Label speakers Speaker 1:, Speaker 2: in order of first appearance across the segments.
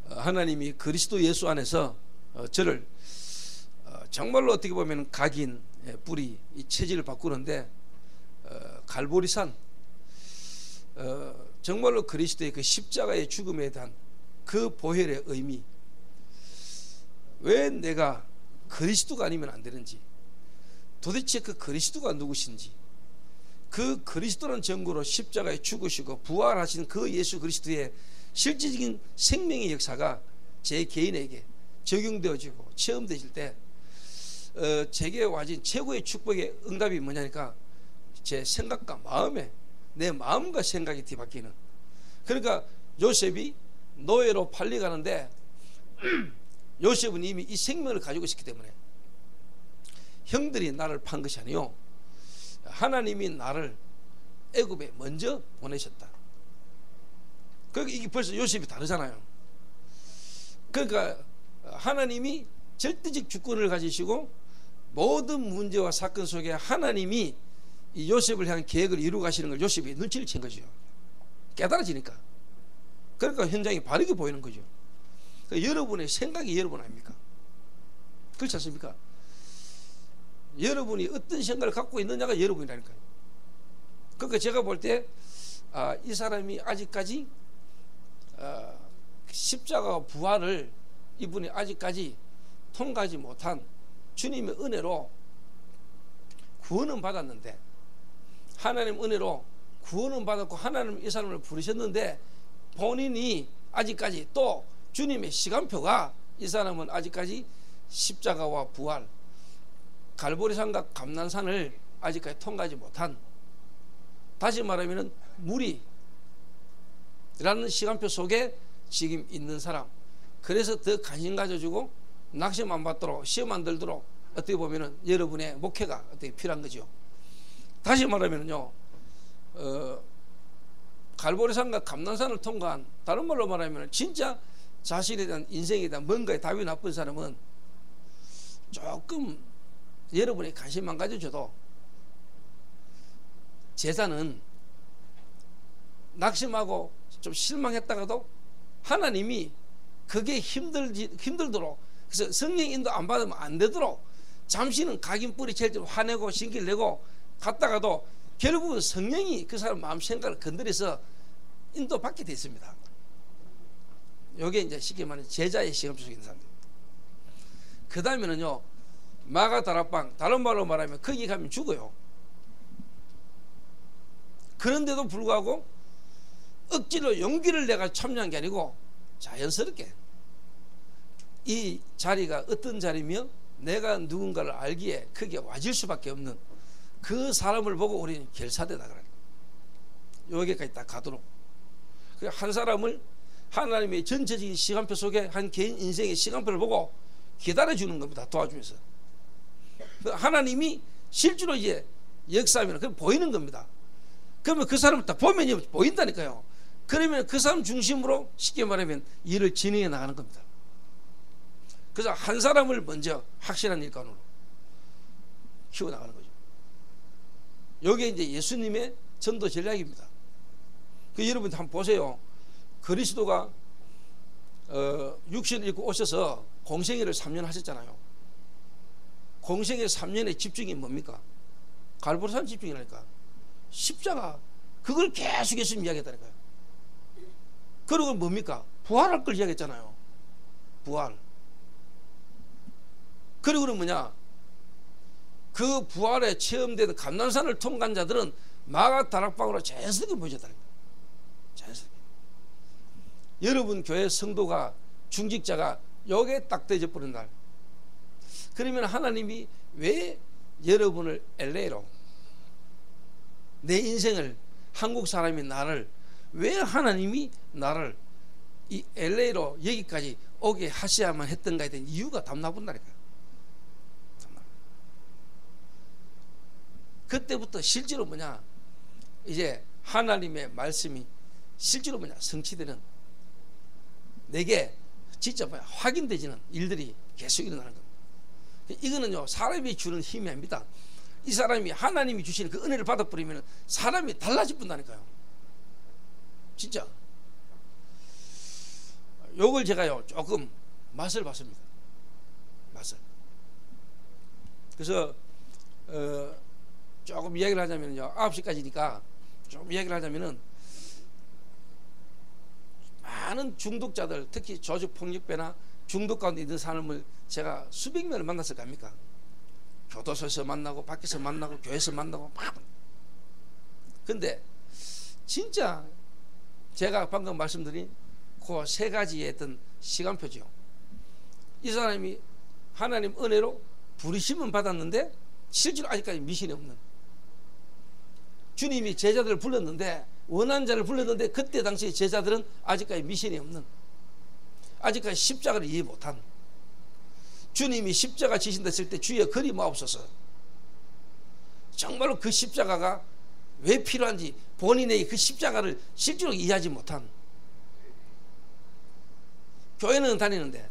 Speaker 1: 하나님이 그리스도 예수 안에서 저를 정말로 어떻게 보면 각인 뿌리 이 체질을 바꾸는데 갈보리산 정말로 그리스도의 그 십자가의 죽음에 대한 그 보혈의 의미, 왜 내가 그리스도가 아니면 안 되는지, 도대체 그 그리스도가 누구신지, 그 그리스도라는 증거로 십자가에 죽으시고 부활하신 그 예수 그리스도의 실질적인 생명의 역사가 제 개인에게 적용되어지고 체험되실 때 제게 와진 최고의 축복의 응답이 뭐냐니까 제 생각과 마음에, 내 마음과 생각이 뒤바뀌는. 그러니까 요셉이 노예로 팔려가는데 요셉은 이미 이 생명을 가지고 있었기 때문에 형들이 나를 판 것이 아니요, 하나님이 나를 애굽에 먼저 보내셨다. 그러니까 이게 벌써 요셉이 다르잖아요. 그러니까 하나님이 절대적 주권을 가지시고 모든 문제와 사건 속에 하나님이 이 요셉을 향한 계획을 이루어 가시는 걸 요셉이 눈치를 챈 거죠. 깨달아지니까. 그러니까 현장이 바르게 보이는 거죠. 그러니까 여러분의 생각이 여러분 아닙니까? 그렇지 않습니까? 여러분이 어떤 생각을 갖고 있느냐가 여러분이라니까요. 그러니까 제가 볼 때 이 사람이 아직까지 십자가와 부활을 이분이 아직까지 통과하지 못한 주님의 은혜로 구원은 받았는데, 하나님 은혜로 구원은 받았고 하나님 이 사람을 부르셨는데 본인이 아직까지 또 주님의 시간표가 이 사람은 아직까지 십자가와 부활, 갈보리산과 감난산을 아직까지 통과하지 못한, 다시 말하면 무리라는 시간표 속에 지금 있는 사람. 그래서 더 관심 가져주고 낙심 안 받도록, 시험 안 들도록 어떻게 보면은 여러분의 목회가 어떻게 필요한 거죠. 다시 말하면요, 갈보리산과 감난산을 통과한, 다른 말로 말하면 진짜 자신에 대한 인생에 대한 뭔가에 답이 나쁜 사람은 조금 여러분이 관심만 가져줘도, 제자는 낙심하고 좀 실망했다가도 하나님이 그게 힘들도록, 그래서 성령 인도 안 받으면 안 되도록 잠시는 각인 뿌리 칠 때 화내고 신기를 내고 갔다가도 결국은 성령이 그 사람 마음 생각을 건드려서 인도받게 되어 있습니다. 이게 이제 쉽게 말하면 제자의 시험 속에 있는 사람들. 그 다음에는요, 마가다락방, 다른 말로 말하면 거기 가면 죽어요. 그런데도 불구하고 억지로 용기를 내가 참여한 게 아니고 자연스럽게 이 자리가 어떤 자리며 내가 누군가를 알기에 크게 와질 수밖에 없는 그 사람을 보고 우리는 결사되다 그래요. 여기까지 딱 가도록. 한 사람을 하나님의 전체적인 시간표 속에 한 개인 인생의 시간표를 보고 기다려주는 겁니다. 도와주면서. 하나님이 실제로 이제 역사하면 그건 보이는 겁니다. 그러면 그 사람을 딱 보면 보인다니까요. 그러면 그 사람 중심으로 쉽게 말하면 일을 진행해 나가는 겁니다. 그래서 한 사람을 먼저 확실한 일감으로 키워나가는 거죠. 이게 이제 예수님의 전도 전략입니다. 여러분 한번 보세요. 그리스도가 육신을 입고 오셔서 공생애를 3년 하셨잖아요. 공생애 3년의 집중이 뭡니까? 갈보리산 집중이라니까. 십자가, 그걸 계속 예수님 이야기했다니까요. 그리고 뭡니까? 부활할 걸 이야기했잖아요. 부활. 그리고는 뭐냐? 그 부활에 체험된 감난산을 통과한 자들은 마가다락방으로 자연스럽게 보여줬다니까요. 자연스럽게. 여러분 교회 성도가, 중직자가 여기에 딱 대져 버린 날, 그러면 하나님이 왜 여러분을 LA로, 내 인생을, 한국 사람인 나를 왜 하나님이 나를 이 LA로 여기까지 오게 하셔야만 했던가에 대한 이유가 답나본다니까요. 그때부터 실제로 뭐냐, 이제 하나님의 말씀이 실제로 뭐냐, 성취되는, 내게 진짜 뭐야 확인되지는 일들이 계속 일어나는 겁니다. 이거는요, 사람이 주는 힘이 아닙니다. 이 사람이 하나님이 주시는 그 은혜를 받아버리면 사람이 달라질 뿐다니까요. 진짜. 요걸 제가요 조금 맛을 봤습니다. 맛을. 그래서 조금 이야기를 하자면요, 9시까지니까 좀 이야기를 하자면은, 많은 중독자들, 특히 조직폭력배나 중독 가운데 있는 사람을 제가 수백 명을 만났을 거 아닙니까? 교도소에서 만나고 밖에서 만나고 교회에서 만나고 막. 근데 진짜 제가 방금 말씀드린 그 세 가지의 어떤 시간표죠. 이 사람이 하나님 은혜로 부르심은 받았는데 실제로 아직까지 미션이 없는, 주님이 제자들을 불렀는데, 원한 자를 불렀는데 그때 당시 제자들은 아직까지 미션이 없는, 아직까지 십자가를 이해 못한, 주님이 십자가 지신다 했을 때 주여 그리 마옵소서, 정말로 그 십자가가 왜 필요한지 본인에게 그 십자가를 실제로 이해하지 못한, 교회는 다니는데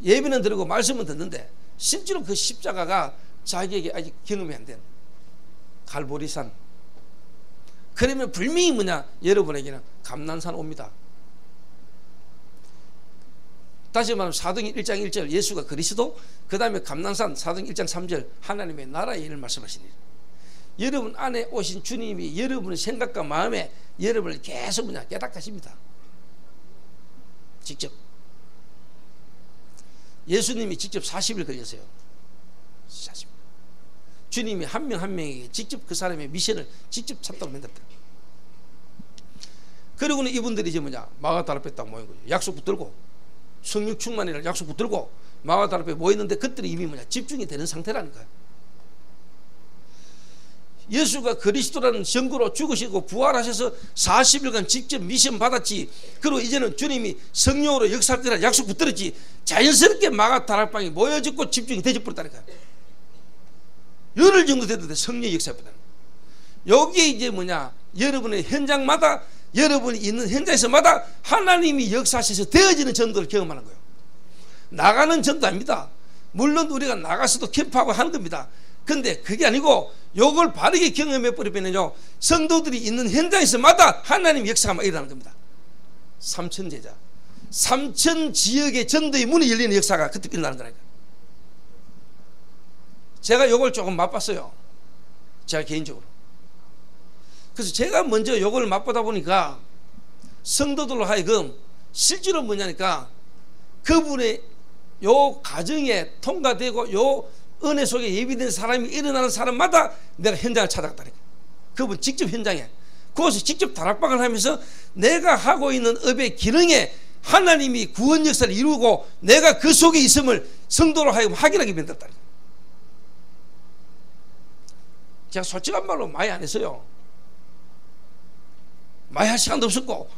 Speaker 1: 예배는 들고 말씀은 듣는데 실제로 그 십자가가 자기에게 아직 경험이 안 된 갈보리산. 그러면 분명히 뭐냐, 여러분에게는 감난산 옵니다. 다시 말하면 사도행전 1장 1절 예수가 그리스도, 그 다음에 감난산 사도행전 1장 3절 하나님의 나라의 일을 말씀하시니, 여러분 안에 오신 주님이 여러분의 생각과 마음에 여러분을 계속 뭐냐 깨닫게 하십니다. 직접 예수님이 직접 40일 걸렸어요. 40일. 주님이 한 명 한 명에게 직접 그 사람의 미션을 직접 찾도록 만들었다. 그리고는 이분들이 이제 뭐냐, 마가다라 앞에 딱 모인 거죠. 약속 붙들고, 성령 충만이라는 약속 붙들고 마가다라 앞에 모였는데 그들이 이미 뭐냐 집중이 되는 상태라니까요. 예수가 그리스도라는 증거로 죽으시고 부활하셔서 40일간 직접 미션 받았지. 그리고 이제는 주님이 성령으로 역사할 때라 약속 붙들었지. 자연스럽게 마가다락방에 모여졌고 집중이 되져 버렸다니까요. 열흘 정도 됐는데 성령의 역사보다는. 여기에 이제 뭐냐, 여러분의 현장마다, 여러분이 있는 현장에서마다 하나님이 역사하셔서 되어지는 전도를 경험하는 거예요. 나가는 전도 아닙니다. 물론 우리가 나가서도 캠프하고 하는 겁니다. 근데 그게 아니고 요걸 바르게 경험해 버리면요, 성도들이 있는 현장에서마다 하나님 역사가 막 일어나는 겁니다. 삼천 제자, 삼천 지역의 전도의 문이 열리는 역사가 그때 일어나는 거라니까. 제가 요걸 조금 맛봤어요, 제가 개인적으로. 그래서 제가 먼저 요걸 맛보다 보니까 성도들로 하여금 실제로 뭐냐니까, 그분의 요 가정에 통과되고 요 은혜 속에 예비된 사람이 일어나는 사람마다 내가 현장을 찾아갔다니까. 그분 직접 현장에 그곳에 직접 다락방을 하면서 내가 하고 있는 업의 기능에 하나님이 구원 역사를 이루고 내가 그 속에 있음을 성도로 하여금 확인하게 만들었다니까. 제가 솔직한 말로 많이 안 했어요. 많이 할 시간도 없었고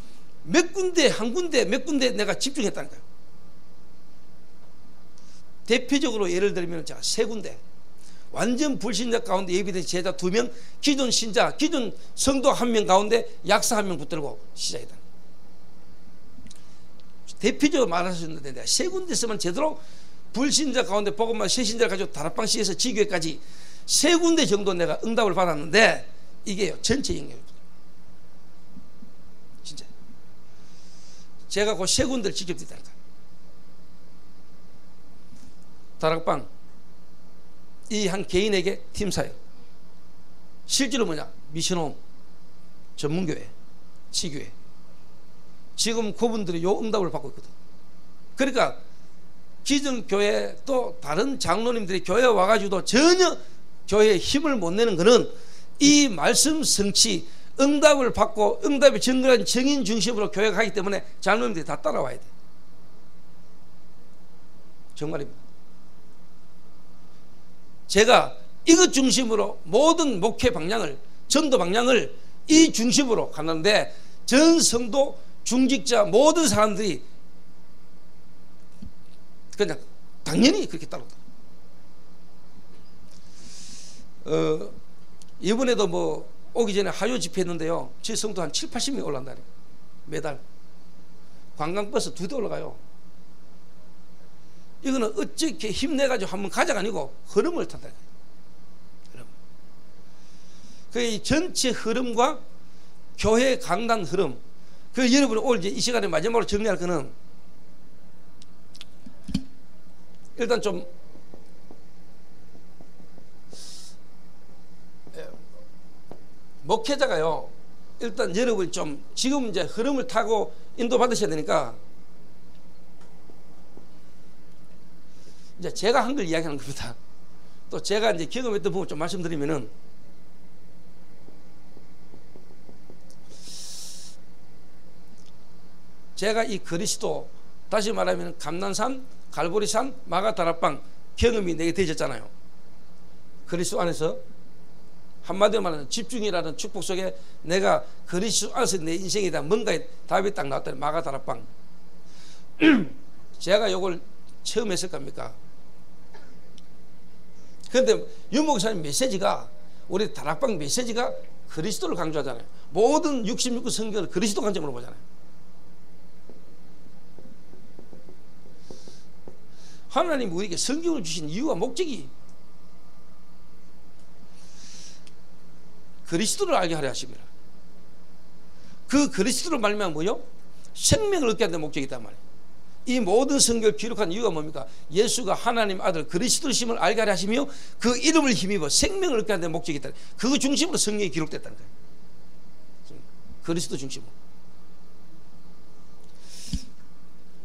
Speaker 1: 몇 군데 한 군데 몇 군데 내가 집중했다니까요. 대표적으로 예를 들면 제가 세 군데, 완전 불신자 가운데 예비된 제자 2명, 기존 신자, 기존 성도 1명 가운데 약사 1명 붙들고 시작이다. 대표적으로 말할 수 있는데 내가 세 군데서만 제대로 불신자 가운데 복음만 새신자를 가지고 다락방 시에서 지교회까지 세 군데 정도 내가 응답을 받았는데 이게요 전체 영역입니다. 진짜 제가 그 세 군데를 직접 듣다니까. 다락방 이 한 개인에게 팀사역, 실제로 뭐냐 미션홈, 전문교회, 치교회, 지금 그분들이 요 응답을 받고 있거든. 그러니까 기존 교회 또 다른 장로님들이 교회에 와가지고도 전혀 교회에 힘을 못 내는 거는 이 말씀 성취 응답을 받고 응답이 정결한 정인 중심으로 교회가 가기 때문에 장로님들이 다 따라와야 돼. 정말입니다. 제가 이것 중심으로 모든 목회 방향을, 전도 방향을 이 중심으로 가는데 전 성도, 중직자 모든 사람들이 그냥 당연히 그렇게 따라온다. 이번에도 뭐 오기 전에 하요 집회 했는데요, 제 성도 한 7, 80명이 올라간다니 매달. 관광버스 2대 올라가요. 이거는 어떻게 힘내가지고 한번 가자가 아니고 흐름을 탄다. 흐름. 그 전체 흐름과 교회 강단 흐름. 그 여러분이 오늘 이제 이 시간에 마지막으로 정리할 거는 일단 좀 목회자가요, 일단 여러분 좀 지금 이제 흐름을 타고 인도 받으셔야 되니까 이제 제가 한 걸 이야기하는 겁니다. 또 제가 이제 경험했던 부분 좀 말씀드리면은, 제가 이 그리스도, 다시 말하면 감난산, 갈보리산, 마가다락방 경험이 내게 되셨잖아요. 그리스도 안에서 한마디로 말하면 집중이라는 축복 속에 내가 그리스도 안에서 내 인생에 대한 뭔가의 답이 딱 나왔더니 마가다락방. 제가 요걸 처음 했을 겁니까? 그런데 유 목사님 메시지가, 우리 다락방 메시지가 그리스도를 강조하잖아요. 모든 66권 성경을 그리스도 관점으로 보잖아요. 하나님이 우리에게 성경을 주신 이유와 목적이 그리스도를 알게 하려 하십니다. 그 그리스도를 말미암아 뭐요? 생명을 얻게 하는 목적이 있단 말이에요. 이 모든 성경을 기록한 이유가 뭡니까? 예수가 하나님 아들 그리스도심을 알게 하려 하시며 그 이름을 힘입어 생명을 얻게 하는 목적이 있다. 그 중심으로 성경이 기록됐다는 거예요. 그리스도 중심으로.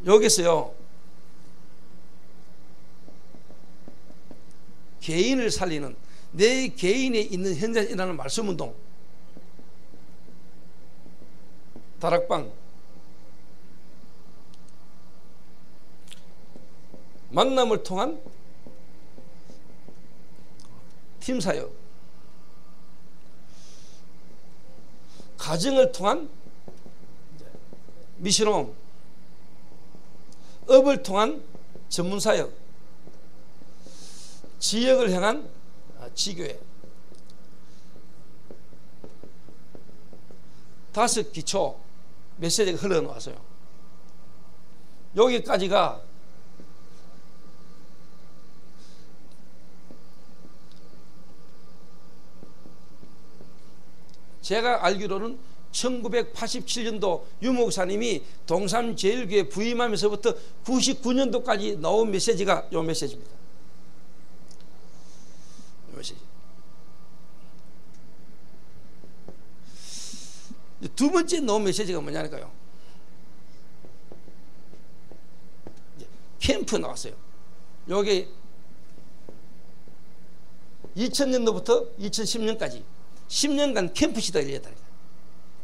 Speaker 1: 여기서요, 개인을 살리는, 내 개인에 있는 현장에 일어나는 말씀운동, 다락방, 만남을 통한 팀사역, 가정을 통한 미션홈, 업을 통한 전문사역, 지역을 향한 지교회, 5 기초 메시지가 흘러나와서요. 여기까지가 제가 알기로는 1987년도 유 목사님이 동삼제일교회 부임하면서부터 99년도까지 나온 메시지가 이 메시지입니다. 이 메시지. 두 번째 나온 메시지가 뭐냐니까요. 캠프 나왔어요. 여기 2000년도부터 2010년까지 10년간 캠프 시대가 열렸다니까.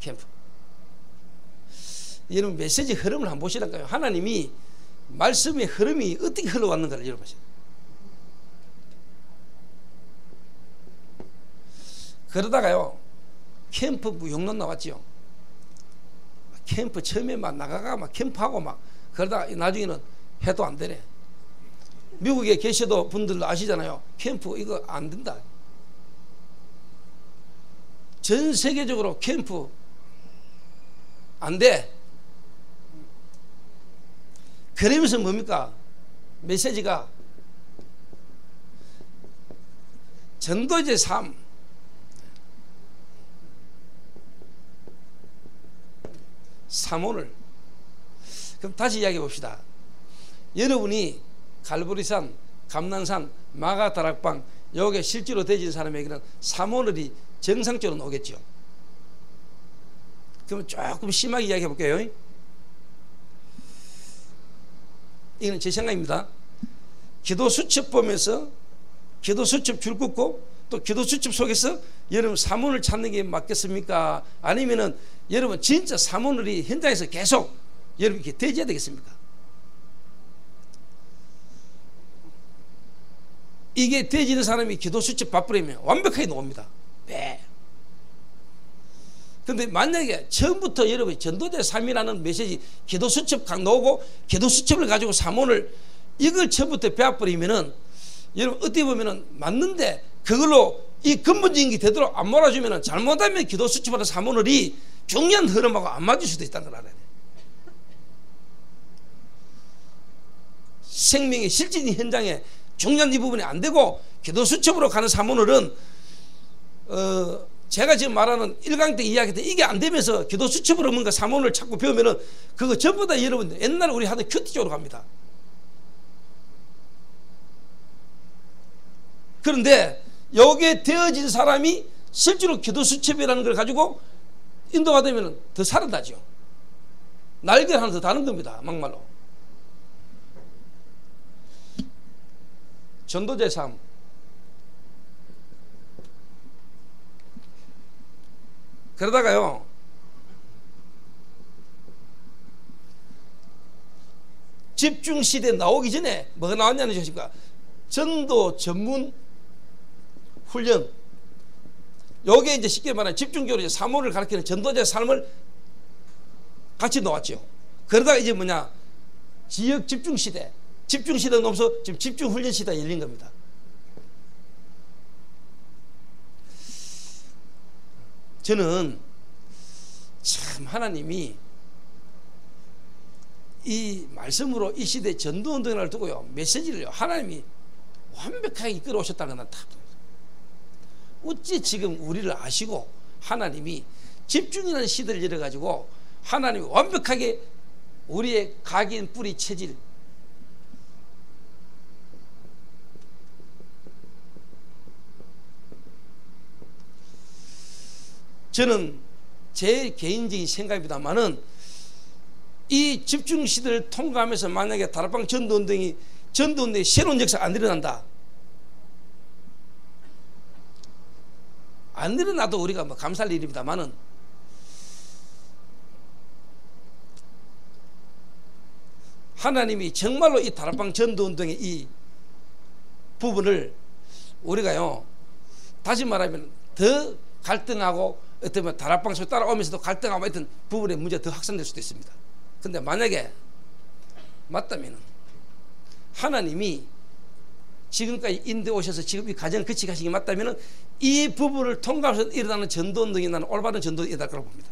Speaker 1: 캠프. 여러분 메시지 흐름을 한번 보시라니까요. 하나님이 말씀의 흐름이 어떻게 흘러왔는가를 여러분 보세요. 그러다가요, 캠프 무용론 나왔지요. 캠프 처음에 막 나가가 막 캠프하고 막 그러다가 나중에는 해도 안 되네. 미국에 계셔도 분들도 아시잖아요. 캠프 이거 안 된다. 전 세계적으로 캠프 안 돼. 그러면서 뭡니까? 메시지가 전도제 3, 삼원을. 그럼 다시 이야기해 봅시다. 여러분이 갈보리산, 감난산, 마가다락방 여기에 실제로 되진 사람에게는 삼원을이 정상적으로 나오겠죠. 그럼 조금 심하게 이야기해 볼게요. 이건 제 생각입니다. 기도 수첩 보면서 기도 수첩 줄 긋고 또 기도 수첩 속에서 여러분 삼원을 찾는 게 맞겠습니까? 아니면은 여러분 진짜 삼원을이 현장에서 계속 여러분 이렇게 되져야 되겠습니까? 이게 되지는 사람이 기도 수첩 바쁘려면 완벽하게 나옵니다. 네. 근데 만약에 처음부터 여러분이 전도제 3이라는 메시지 기도 수첩 각 나오고 기도 수첩을 가지고 삼원을 이걸 처음부터 배워버리면은 여러분 어떻게 보면은 맞는데 그걸로 이 근본적인 게 되도록 안 몰아주면은 잘못하면 기도 수첩하는 삼원을이 중요한 흐름하고 안 맞을 수도 있다는 걸 알아야 돼. 생명의 실질적인 현장에 중요한 이 부분이 안 되고 기도 수첩으로 가는 삼원을은 제가 지금 말하는 1강 때 이야기했던 이게 안 되면서 기도 수첩으로 뭔가 삼원을 찾고 배우면은 그거 전부 다 여러분 옛날에 우리 하던 큐티 쪽으로 갑니다. 그런데 여기에 되어진 사람이 실제로 기도 수첩이라는 걸 가지고 인도가 되면 더 살아나죠. 날개를 하나 더 다는 겁니다. 막말로. 전도제 삶. 그러다가요, 집중시대 나오기 전에 뭐가 나왔냐는 것입니까? 전도 전문 훈련. 요게 이제 쉽게 말하면 집중적으로 사모를 가르치는 전도자의 삶을 같이 놓았죠. 그러다가 이제 뭐냐, 지역 집중시대. 집중시대가 넘어서 지금 집중훈련시대가 열린 겁니다. 저는 참 하나님이 이 말씀으로 이 시대 전도운동을 두고요, 메시지를요, 하나님이 완벽하게 이끌어 오셨다는 건 다 어찌 지금 우리를 아시고 하나님이 집중이라는 시대를 열어가지고 하나님이 완벽하게 우리의 각인, 뿌리, 체질, 저는 제 개인적인 생각입니다만은 이 집중 시대를 통과하면서 만약에 다락방 전도운동이 새로운 역사가 안 일어난다, 안 일어나도 우리가 뭐 감사할 일입니다만은 하나님이 정말로 이 다락방 전도운동의 이 부분을 우리가요, 다시 말하면 더 갈등하고 어떤 다락방 소 따라오면서도 갈등하고 했던 부분의 문제가 더 확산될 수도 있습니다. 근데 만약에 맞다면 하나님이 지금까지 인도에 오셔서 지금 이 과정을 거치게 하신 게 맞다면 이 부분을 통과해서 일어나는 전도운동이 나는 올바른 전도이다 거라고 봅니다.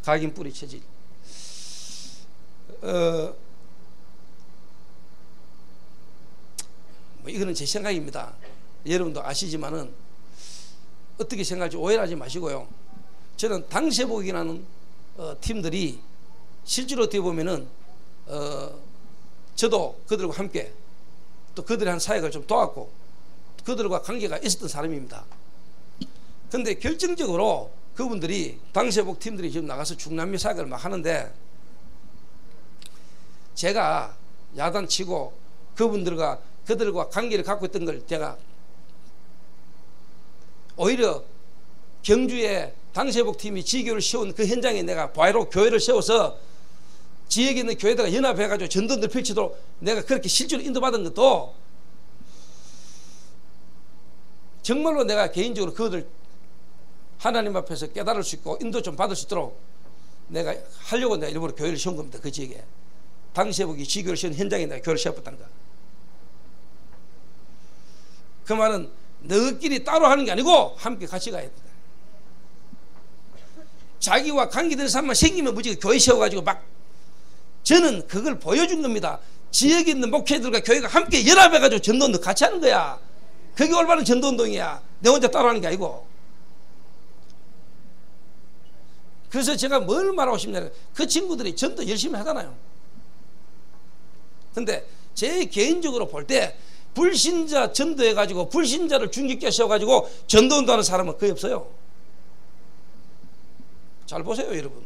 Speaker 1: 각인, 뿌리, 체질. 뭐 이거는 제 생각입니다. 여러분도 아시지만은 어떻게 생각할지 오해하지 마시고요. 저는 당세복이라는 팀들이 실제로 어떻게 보면은 저도 그들과 함께 또 그들의 한 사역을 좀 도왔고 그들과 관계가 있었던 사람입니다. 근데 결정적으로 그분들이 당세복 팀들이 지금 나가서 중남미 사역을 막 하는데 제가 야단치고 그들과 관계를 갖고 있던 걸 제가 오히려 경주에 당세복 팀이 지교를 세운 그 현장에 내가 바로 교회를 세워서 지역에 있는 교회들과 연합해가지고 전도들 펼치도록 내가 그렇게 실제로 인도받은 것도 정말로 내가 개인적으로 그들 하나님 앞에서 깨달을 수 있고 인도 좀 받을 수 있도록 내가 하려고 내가 일부러 교회를 세운 겁니다. 그 지역에 당세복이 지교를 세운 현장에 내가 교회를 세웠다는 거. 그 말은 너희끼리 따로 하는 게 아니고 함께 같이 가야 된다. 자기와 관계되는 사람만 생기면 무조건 교회 세워가지고 막, 저는 그걸 보여준 겁니다. 지역에 있는 목회들과 교회가 함께 연합해가지고 전도운동 같이 하는 거야. 그게 올바른 전도운동이야. 내 혼자 따로 하는 게 아니고. 그래서 제가 뭘 말하고 싶냐면 그 친구들이 전도 열심히 하잖아요. 근데 제 개인적으로 볼 때 불신자 전도해가지고 불신자를 중직자 세워가지고 전도운동하는 사람은 거의 없어요. 잘 보세요 여러분.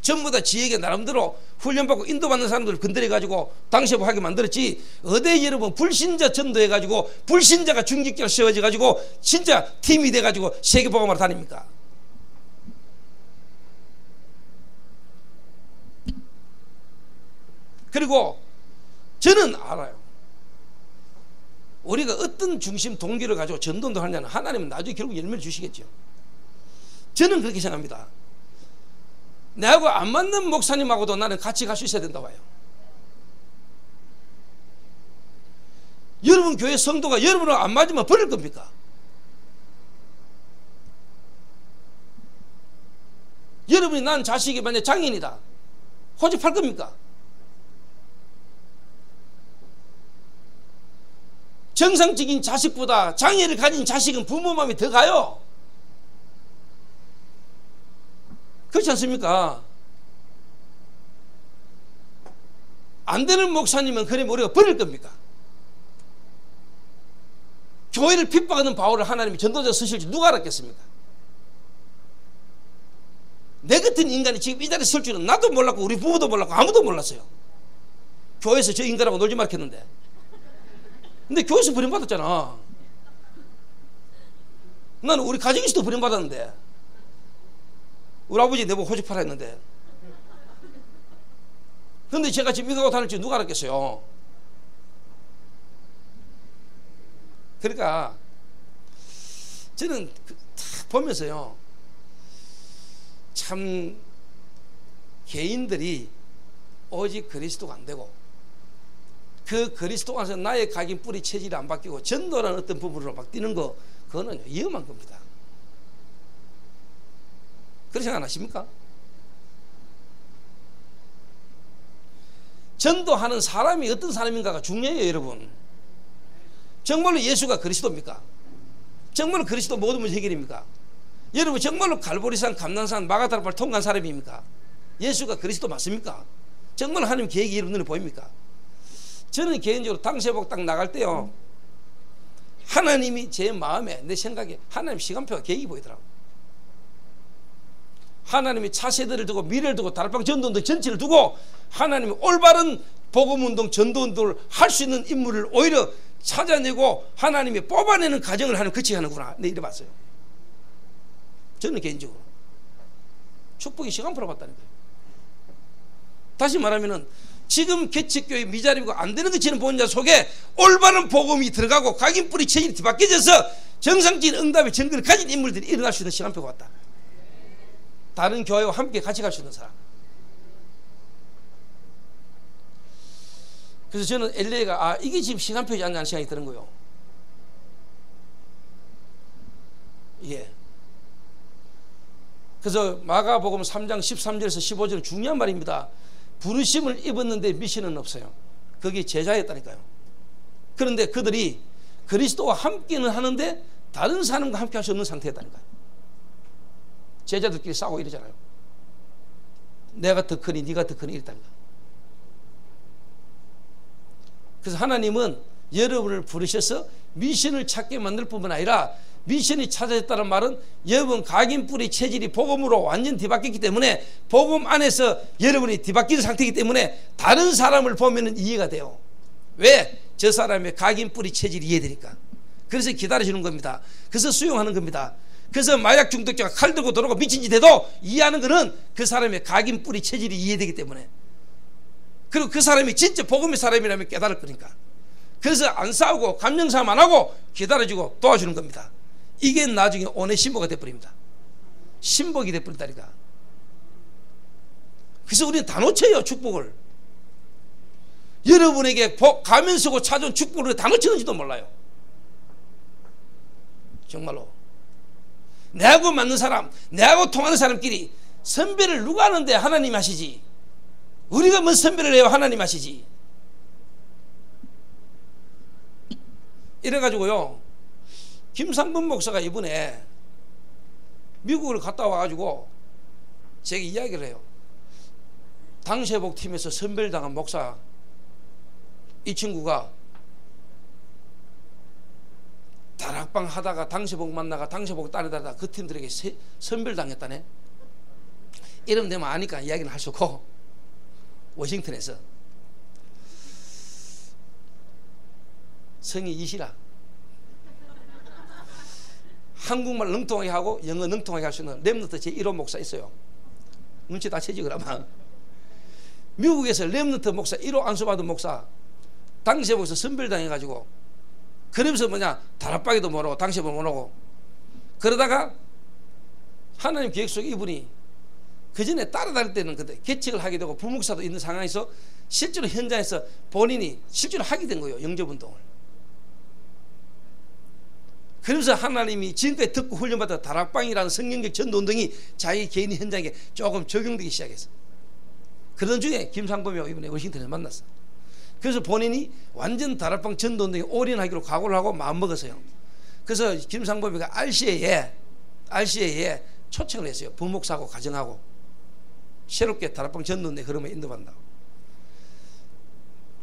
Speaker 1: 전부 다 지역에 나름대로 훈련받고 인도받는 사람들을 건드려가지고 당시보하게 만들었지, 어디 여러분 불신자 전도해가지고 불신자가 중직자를 세워져가지고 진짜 팀이 돼가지고 세계복음하러 다닙니까? 그리고 저는 알아요. 우리가 어떤 중심 동기를 가지고 전도운동 하냐는 하나님은 나중에 결국 열매를 주시겠죠. 저는 그렇게 생각합니다. 내하고 안 맞는 목사님하고도 나는 같이 갈 수 있어야 된다고 봐요. 여러분 교회 성도가 여러분을 안 맞으면 버릴 겁니까? 여러분이 난 자식이 만약 장애인이다 고집할 겁니까? 정상적인 자식보다 장애를 가진 자식은 부모 마음이 더 가요. 그렇지 않습니까? 안 되는 목사님은 그러면 우리가 버릴 겁니까? 교회를 핍박하는 바울을 하나님이 전도자 쓰실지 누가 알았겠습니까? 내 같은 인간이 지금 이 자리에 설 줄은 나도 몰랐고 우리 부부도 몰랐고 아무도 몰랐어요. 교회에서 저 인간하고 놀지 말겠는데. 근데 교회에서 버림받았잖아. 나는 우리 가정에서도 버림받았는데, 우리 아버지 내보고 호집하라 했는데. 근데 제가 지금 미국하고 다닐 줄 누가 알았겠어요? 그러니까 저는 딱 보면서요, 참 개인들이 오직 그리스도가 안 되고 그 그리스도 안에서 나의 각인 뿌리 체질이 안 바뀌고 전도라는 어떤 부분으로 바뀌는 거, 그거는 위험한 겁니다. 그렇게 생각 안 하십니까? 전도하는 사람이 어떤 사람인가가 중요해요, 여러분. 정말로 예수가 그리스도입니까? 정말로 그리스도 모든 문제 해결입니까? 여러분, 정말로 갈보리산, 감난산, 마가다락발 통과한 사람입니까? 예수가 그리스도 맞습니까? 정말로 하나님 계획이 이런 눈에 보입니까? 저는 개인적으로 당세복 딱 나갈 때요, 하나님이 제 마음에, 내 생각에 하나님 시간표가 계획이 보이더라고요. 하나님이 차세대를 두고 미래를 두고 다락방 전도운동 전체를 두고 하나님이 올바른 복음운동 전도운동을 할 수 있는 인물을 오히려 찾아내고 하나님이 뽑아내는 과정을 하나님 같이 하는구나, 네, 이래 봤어요. 저는 개인적으로 축복이 시간표로 봤다는 거예요. 다시 말하면은 지금 개척교회 미자립이고 안 되는 것처럼 보는 자 속에 올바른 복음이 들어가고 각인뿌리 체질이 뒤바뀌어져서 정상적인 응답의 정글을 가진 인물들이 일어날 수 있는 시간표가 왔다. 다른 교회와 함께 같이 갈 수 있는 사람. 그래서 저는 LA가 이게 지금 시간표지 않냐는 생각이 드는 거예요. 예. 그래서 마가복음 3장 13절에서 15절은 중요한 말입니다. 부르심을 입었는데 미션은 없어요. 그게 제자였다니까요. 그런데 그들이 그리스도와 함께는 하는데 다른 사람과 함께 할 수 없는 상태였다니까요. 제자들끼리 싸우고 이러잖아요. 내가 더 크니 네가 더 크니 이랬다니까. 그래서 하나님은 여러분을 부르셔서 미션을 찾게 만들 뿐만 아니라 미션이 찾아졌다는 말은 여러분 각인뿌리 체질이 복음으로 완전 뒤바뀌기 때문에 복음 안에서 여러분이 뒤바뀐 상태이기 때문에 다른 사람을 보면 이해가 돼요. 왜? 저 사람의 각인뿌리 체질이 이해되니까. 그래서 기다려주는 겁니다. 그래서 수용하는 겁니다. 그래서 마약 중독자가 칼 들고 돌아오고 미친 짓 해도 이해하는 것은 그 사람의 각인뿌리 체질이 이해되기 때문에, 그리고 그 사람이 진짜 복음의 사람이라면 깨달을 거니까. 그래서 안 싸우고 감정싸움 안 하고 기다려주고 도와주는 겁니다. 이게 나중에 오네시모가 돼버립니다. 신복이 돼버린다니까. 그래서 우리는 다 놓쳐요, 축복을. 여러분에게 가면 쓰고 찾아온 축복을 다 놓치는지도 몰라요. 정말로. 내하고 맞는 사람, 내하고 통하는 사람끼리 선배를 누가 하는데 하나님 하시지. 우리가 뭔 선배를 해요, 하나님 하시지. 이래가지고요, 김상범 목사가 이번에 미국을 갔다 와가지고 제게 이야기를 해요. 당세복 팀에서 선배를 당한 목사, 이 친구가 다락방 하다가 당세복 만나가 당세복 따르다가 그 팀들에게 선별 당했다네. 이름 되면 아니까 이야기는 할 수 없고, 워싱턴에서 성이 이시라. 한국말 능통하게 하고 영어 능통하게 할 수 있는 렘넌트 제1호 목사 있어요. 눈치 다 채지 그러면. 미국에서 렘넌트 목사 1호 안수받은 목사 당세복에서 선별당해가지고, 그러면서 다락방에도 못 오고 당세복 못 오고 그러다가 하나님 계획 속에 이분이 그 전에 따라다닐 때는 그때 개척을 하게 되고 부목사도 있는 상황에서 실제로 현장에서 본인이 실제로 하게 된 거예요, 영접운동을. 그러면서 하나님이 지금까지 듣고 훈련받은 다락방이라는 성경적 전도운동이 자기 개인 현장에 조금 적용되기 시작했어. 그런 중에 김상범이 이번에 워싱턴에서 만났어. 그래서 본인이 완전 다락방 전도운동에 올인하기로 각오를 하고 마음먹었어요. 그래서 김상범이가 RCA에 초청을 했어요. 부목사하고 가정하고 새롭게 다락방 전도운동에 그러면 인도받는다고.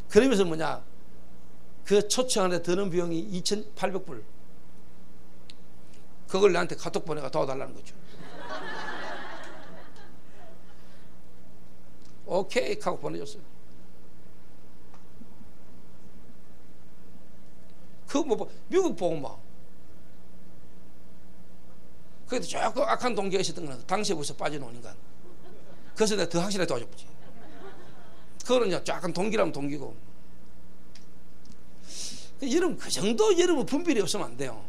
Speaker 1: 그러면서 그 초청 안에 드는 비용이 2,800불 그걸 나한테 카톡 보내가 도와달라는 거죠. 오케이 하고 보내줬어요. 그거 뭐 미국 보고 막 그래도 조금 악한 동기가 있었던 거는 당시에 벌써 빠져나온 인간. 그래서 내가 더 확실하게 도와줬지. 그거는 약간 동기라면 동기고. 여러분 그 정도 여러분 분별이 없으면 안 돼요.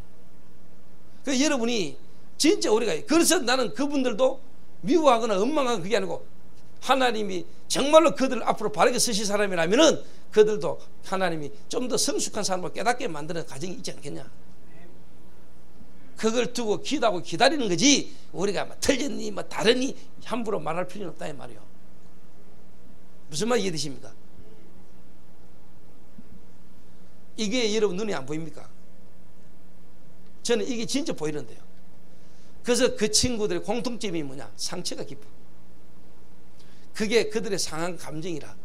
Speaker 1: 그 여러분이 진짜 우리가 그래서 나는 그분들도 미워하거나 원망하거나 그게 아니고 하나님이 정말로 그들 앞으로 바르게 쓰실 사람이라면은 그들도 하나님이 좀 더 성숙한 사람을 깨닫게 만드는 과정이 있지 않겠냐. 그걸 두고 기도하고 기다리는 거지 우리가 뭐 틀렸니 뭐 다르니 함부로 말할 필요는 없다 이 말이요. 무슨 말 이해되십니까? 이게 여러분 눈에 안 보입니까? 저는 이게 진짜 보이는데요. 그래서 그 친구들의 공통점이 뭐냐? 상처가 깊어. 그게 그들의 상한 감정이라.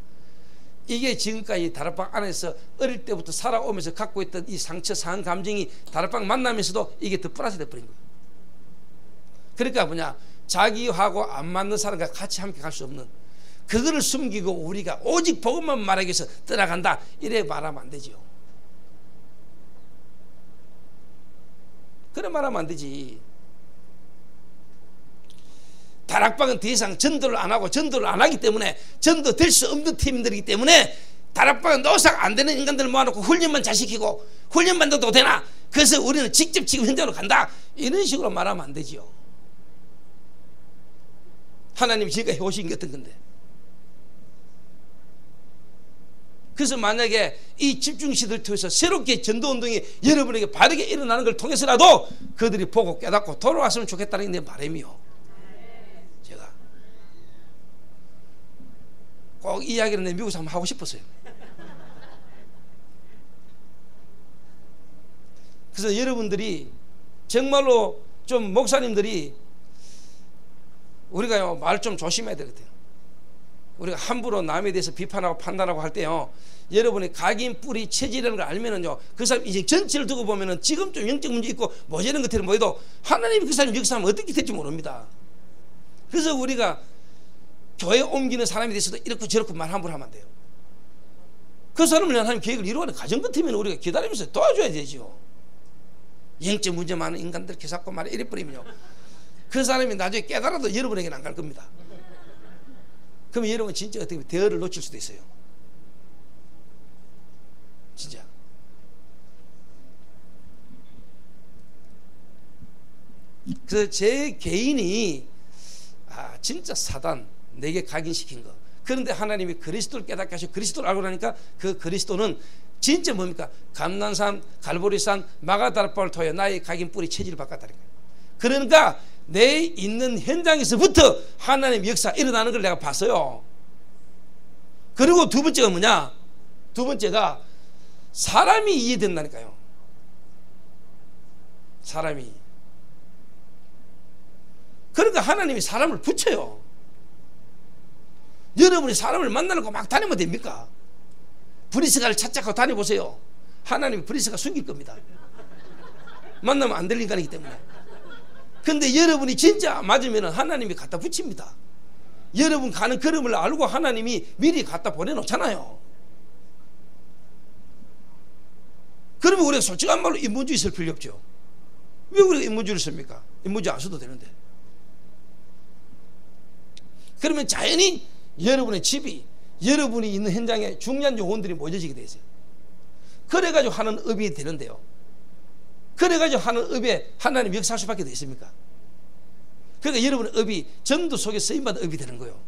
Speaker 1: 이게 지금까지 다락방 안에서 어릴 때부터 살아오면서 갖고 있던 이 상처 상한 감정이 다락방 만나면서도 이게 더 플러스 돼버린 거예요. 그러니까 뭐냐? 자기하고 안 맞는 사람과 같이 함께 갈 수 없는 그거를 숨기고 우리가 오직 복음만 말하기 위해서 떠나간다 이래 말하면 안 되지요. 그래 말하면 안 되지. 다락방은 더 이상 전도를 안 하고 전도를 안 하기 때문에 전도 될 수 없는 팀들이기 때문에 다락방은 노상 안 되는 인간들 모아놓고 훈련만 잘 시키고 훈련만 더 되나 그래서 우리는 직접 지금 현장으로 간다 이런 식으로 말하면 안 되지요. 하나님이 지금까지 해오신 게 어떤 건데. 그래서 만약에 이 집중시대를 통해서 새롭게 전도운동이 여러분에게 바르게 일어나는 걸 통해서라도 그들이 보고 깨닫고 돌아왔으면 좋겠다는 게 내 바람이요. 제가 꼭 이 이야기를 내 미국에서 한번 하고 싶었어요. 그래서 여러분들이 정말로 좀 목사님들이 우리가 말 좀 조심해야 되거든요. 우리가 함부로 남에 대해서 비판하고 판단하고 할 때요, 여러분이 각인 뿌리 체질이라는 걸 알면은요, 그 사람 이제 전체를 두고 보면은 지금 좀 영적 문제 있고 뭐 이런 것들은 뭐해도 하나님이 그 사람 역사하면 어떻게 될지 모릅니다. 그래서 우리가 교회 옮기는 사람에 대해서도 이렇게 저렇게 말 함부로 하면 안 돼요. 그 사람을 위한 하나님 계획을 이루어가는 과정 같으면 우리가 기다리면서 도와줘야 되죠. 영적 문제 많은 인간들 개사고 말해 이래버리면요, 그 사람이 나중에 깨달아도 여러분에게는 안 갈 겁니다. 그러면 여러분 진짜 어떻게 보면 대화를 놓칠 수도 있어요. 진짜. 그래서 제 개인이 진짜 사단 내게 각인시킨 거. 그런데 하나님이 그리스도를 깨닫게 하시고 그리스도를 알고 나니까 그 그리스도는 진짜 뭡니까? 감난산, 갈보리산, 마가다락방을 통해 나의 각인 뿌리 체질을 바꿨다는 거예요. 그러니까 내 있는 현장에서부터 하나님 역사 일어나는 걸 내가 봤어요. 그리고 두 번째가 뭐냐? 두 번째가 사람이 이해된다니까요. 사람이. 그러니까 하나님이 사람을 붙여요. 여러분이 사람을 만나려고 막 다니면 됩니까? 브리스가를 찾자고 다녀보세요. 하나님이 브리스가 숨길 겁니다. 만나면 안 될 인간이기 때문에. 근데 여러분이 진짜 맞으면 하나님이 갖다 붙입니다. 여러분 가는 걸음을 알고 하나님이 미리 갖다 보내놓잖아요. 그러면 우리가 솔직한 말로 인본주의 쓸 필요 없죠. 왜 우리가 인본주의를 씁니까? 인본주의 안 써도 되는데. 그러면 자연히 여러분의 집이 여러분이 있는 현장에 중요한 요원들이 모여지게 돼 있어요. 그래가지고 하는 업이 되는데요, 그래가지고 하는 업에 하나님 역사할 수밖에 더 있습니까? 그러니까 여러분의 업이 전도 속에 쓰임받은 업이 되는 거예요.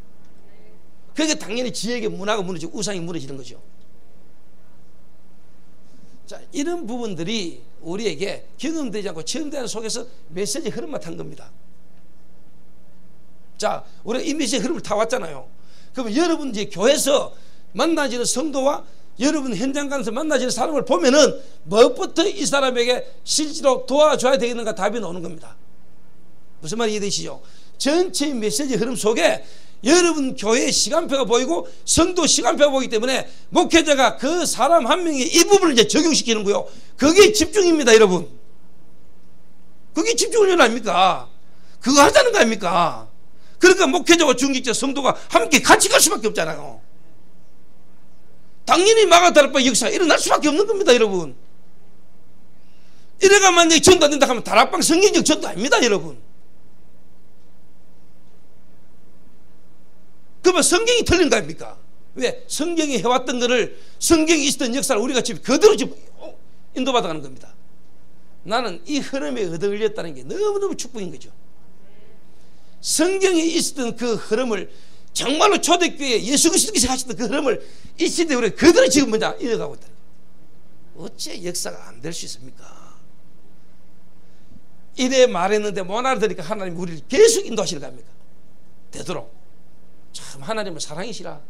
Speaker 1: 그러니까 당연히 지역의 문화가 무너지고 우상이 무너지는 거죠. 자, 이런 부분들이 우리에게 경험되지 않고 체험되는 속에서 메시지 흐름만 탄 겁니다. 자, 우리가 이 메시지 흐름을 타왔잖아요. 그러면 여러분 이제 교회에서 만나지는 성도와 여러분 현장 가서 만나지는 사람을 보면은 무엇부터 이 사람에게 실제로 도와줘야 되겠는가 답이 나오는 겁니다. 무슨 말이 이해되시죠? 전체 메시지 흐름 속에 여러분 교회의 시간표가 보이고 성도 시간표가 보이기 때문에 목회자가 그 사람 한 명의 이 부분을 이제 적용시키는 거예요. 그게 집중입니다, 여러분. 그게 집중훈련 아닙니까? 그거 하자는 거 아닙니까? 그러니까 목회자와 중직자 성도가 함께 같이 갈 수밖에 없잖아요. 당연히 마가다락방 역사가 일어날 수밖에 없는 겁니다, 여러분. 이래가 만약에 전도 안 된다 하면 다락방 성경적 전도 아닙니다, 여러분. 그러면 성경이 틀린 거 아닙니까? 왜? 성경이 해왔던 것을, 성경이 있었던 역사를 우리가 지금 그대로 지금 인도받아가는 겁니다. 나는 이 흐름에 얻어걸렸다는 게 너무너무 축복인 거죠. 성경에 있었던 그 흐름을 정말로 초대교회 예수 그리스도께서 하셨던 그 흐름을 이 시대에 우리가 그대로 지금 뭐냐 이어가고 있다. 어째 역사가 안 될 수 있습니까? 이래 말했는데 못 알아들으니까 하나님 우리를 계속 인도하시는 거 아닙니까? 되도록. 참 하나님은 사랑이시라.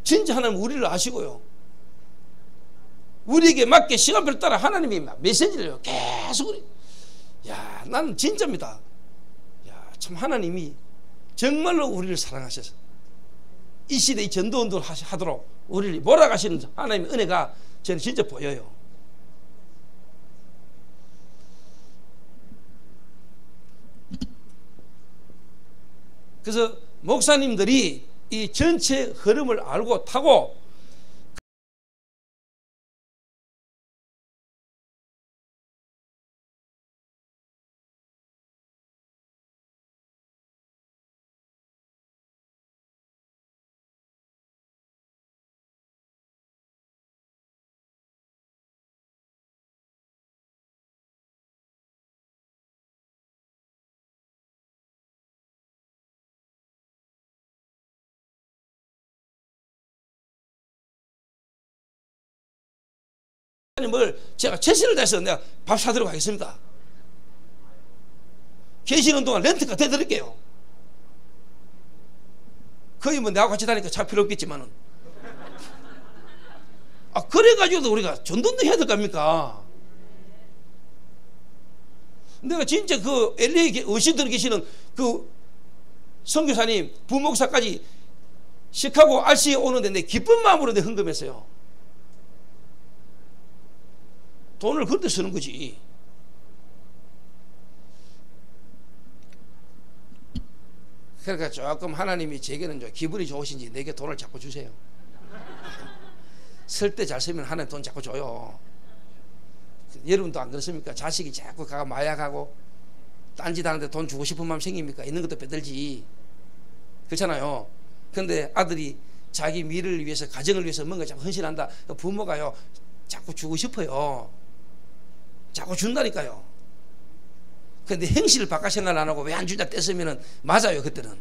Speaker 1: 진짜 하나님 우리를 아시고요, 우리에게 맞게 시간표를 따라 하나님이 메시지를 계속 우리, 야, 나는 진짜입니다. 야, 참 하나님이 정말로 우리를 사랑하셔서 이 시대의 전도운동을 하도록 우리를 몰아가시는 하나님의 은혜가 저는 진짜 보여요. 그래서 목사님들이 이 전체 흐름을 알고 타고 뭘 제가 최선을 다해서 내가 밥 사도록 하겠습니다. 계시는 동안 렌트카 대드릴게요. 거의 뭐 내가 같이 다니까 차 필요 없겠지만은, 아 그래가지고도 우리가 전도도 해야 될 거 아닙니까? 내가 진짜 그 LA 워싱턴에 계시는 그 선교사님 부목사까지 시카고 RC에 오는데 내 기쁜 마음으로 내 헌금했어요. 돈을 그때 쓰는 거지. 그러니까 조금 하나님이 제게는 좀 기분이 좋으신지 내게 돈을 자꾸 주세요. 쓸 때 잘 쓰면 하나님 돈 자꾸 줘요. 여러분도 안 그렇습니까? 자식이 자꾸 가가 마약하고 딴짓 하는데 돈 주고 싶은 마음 생깁니까? 있는 것도 빼들지. 그렇잖아요. 그런데 아들이 자기 미래를 위해서, 가정을 위해서 뭔가 자꾸 헌신한다. 부모가요 자꾸 주고 싶어요. 자꾸 준다니까요. 근데 행실을 바깥 생각 안 하고 왜 안 주냐 떼쓰면은 맞아요, 그때는.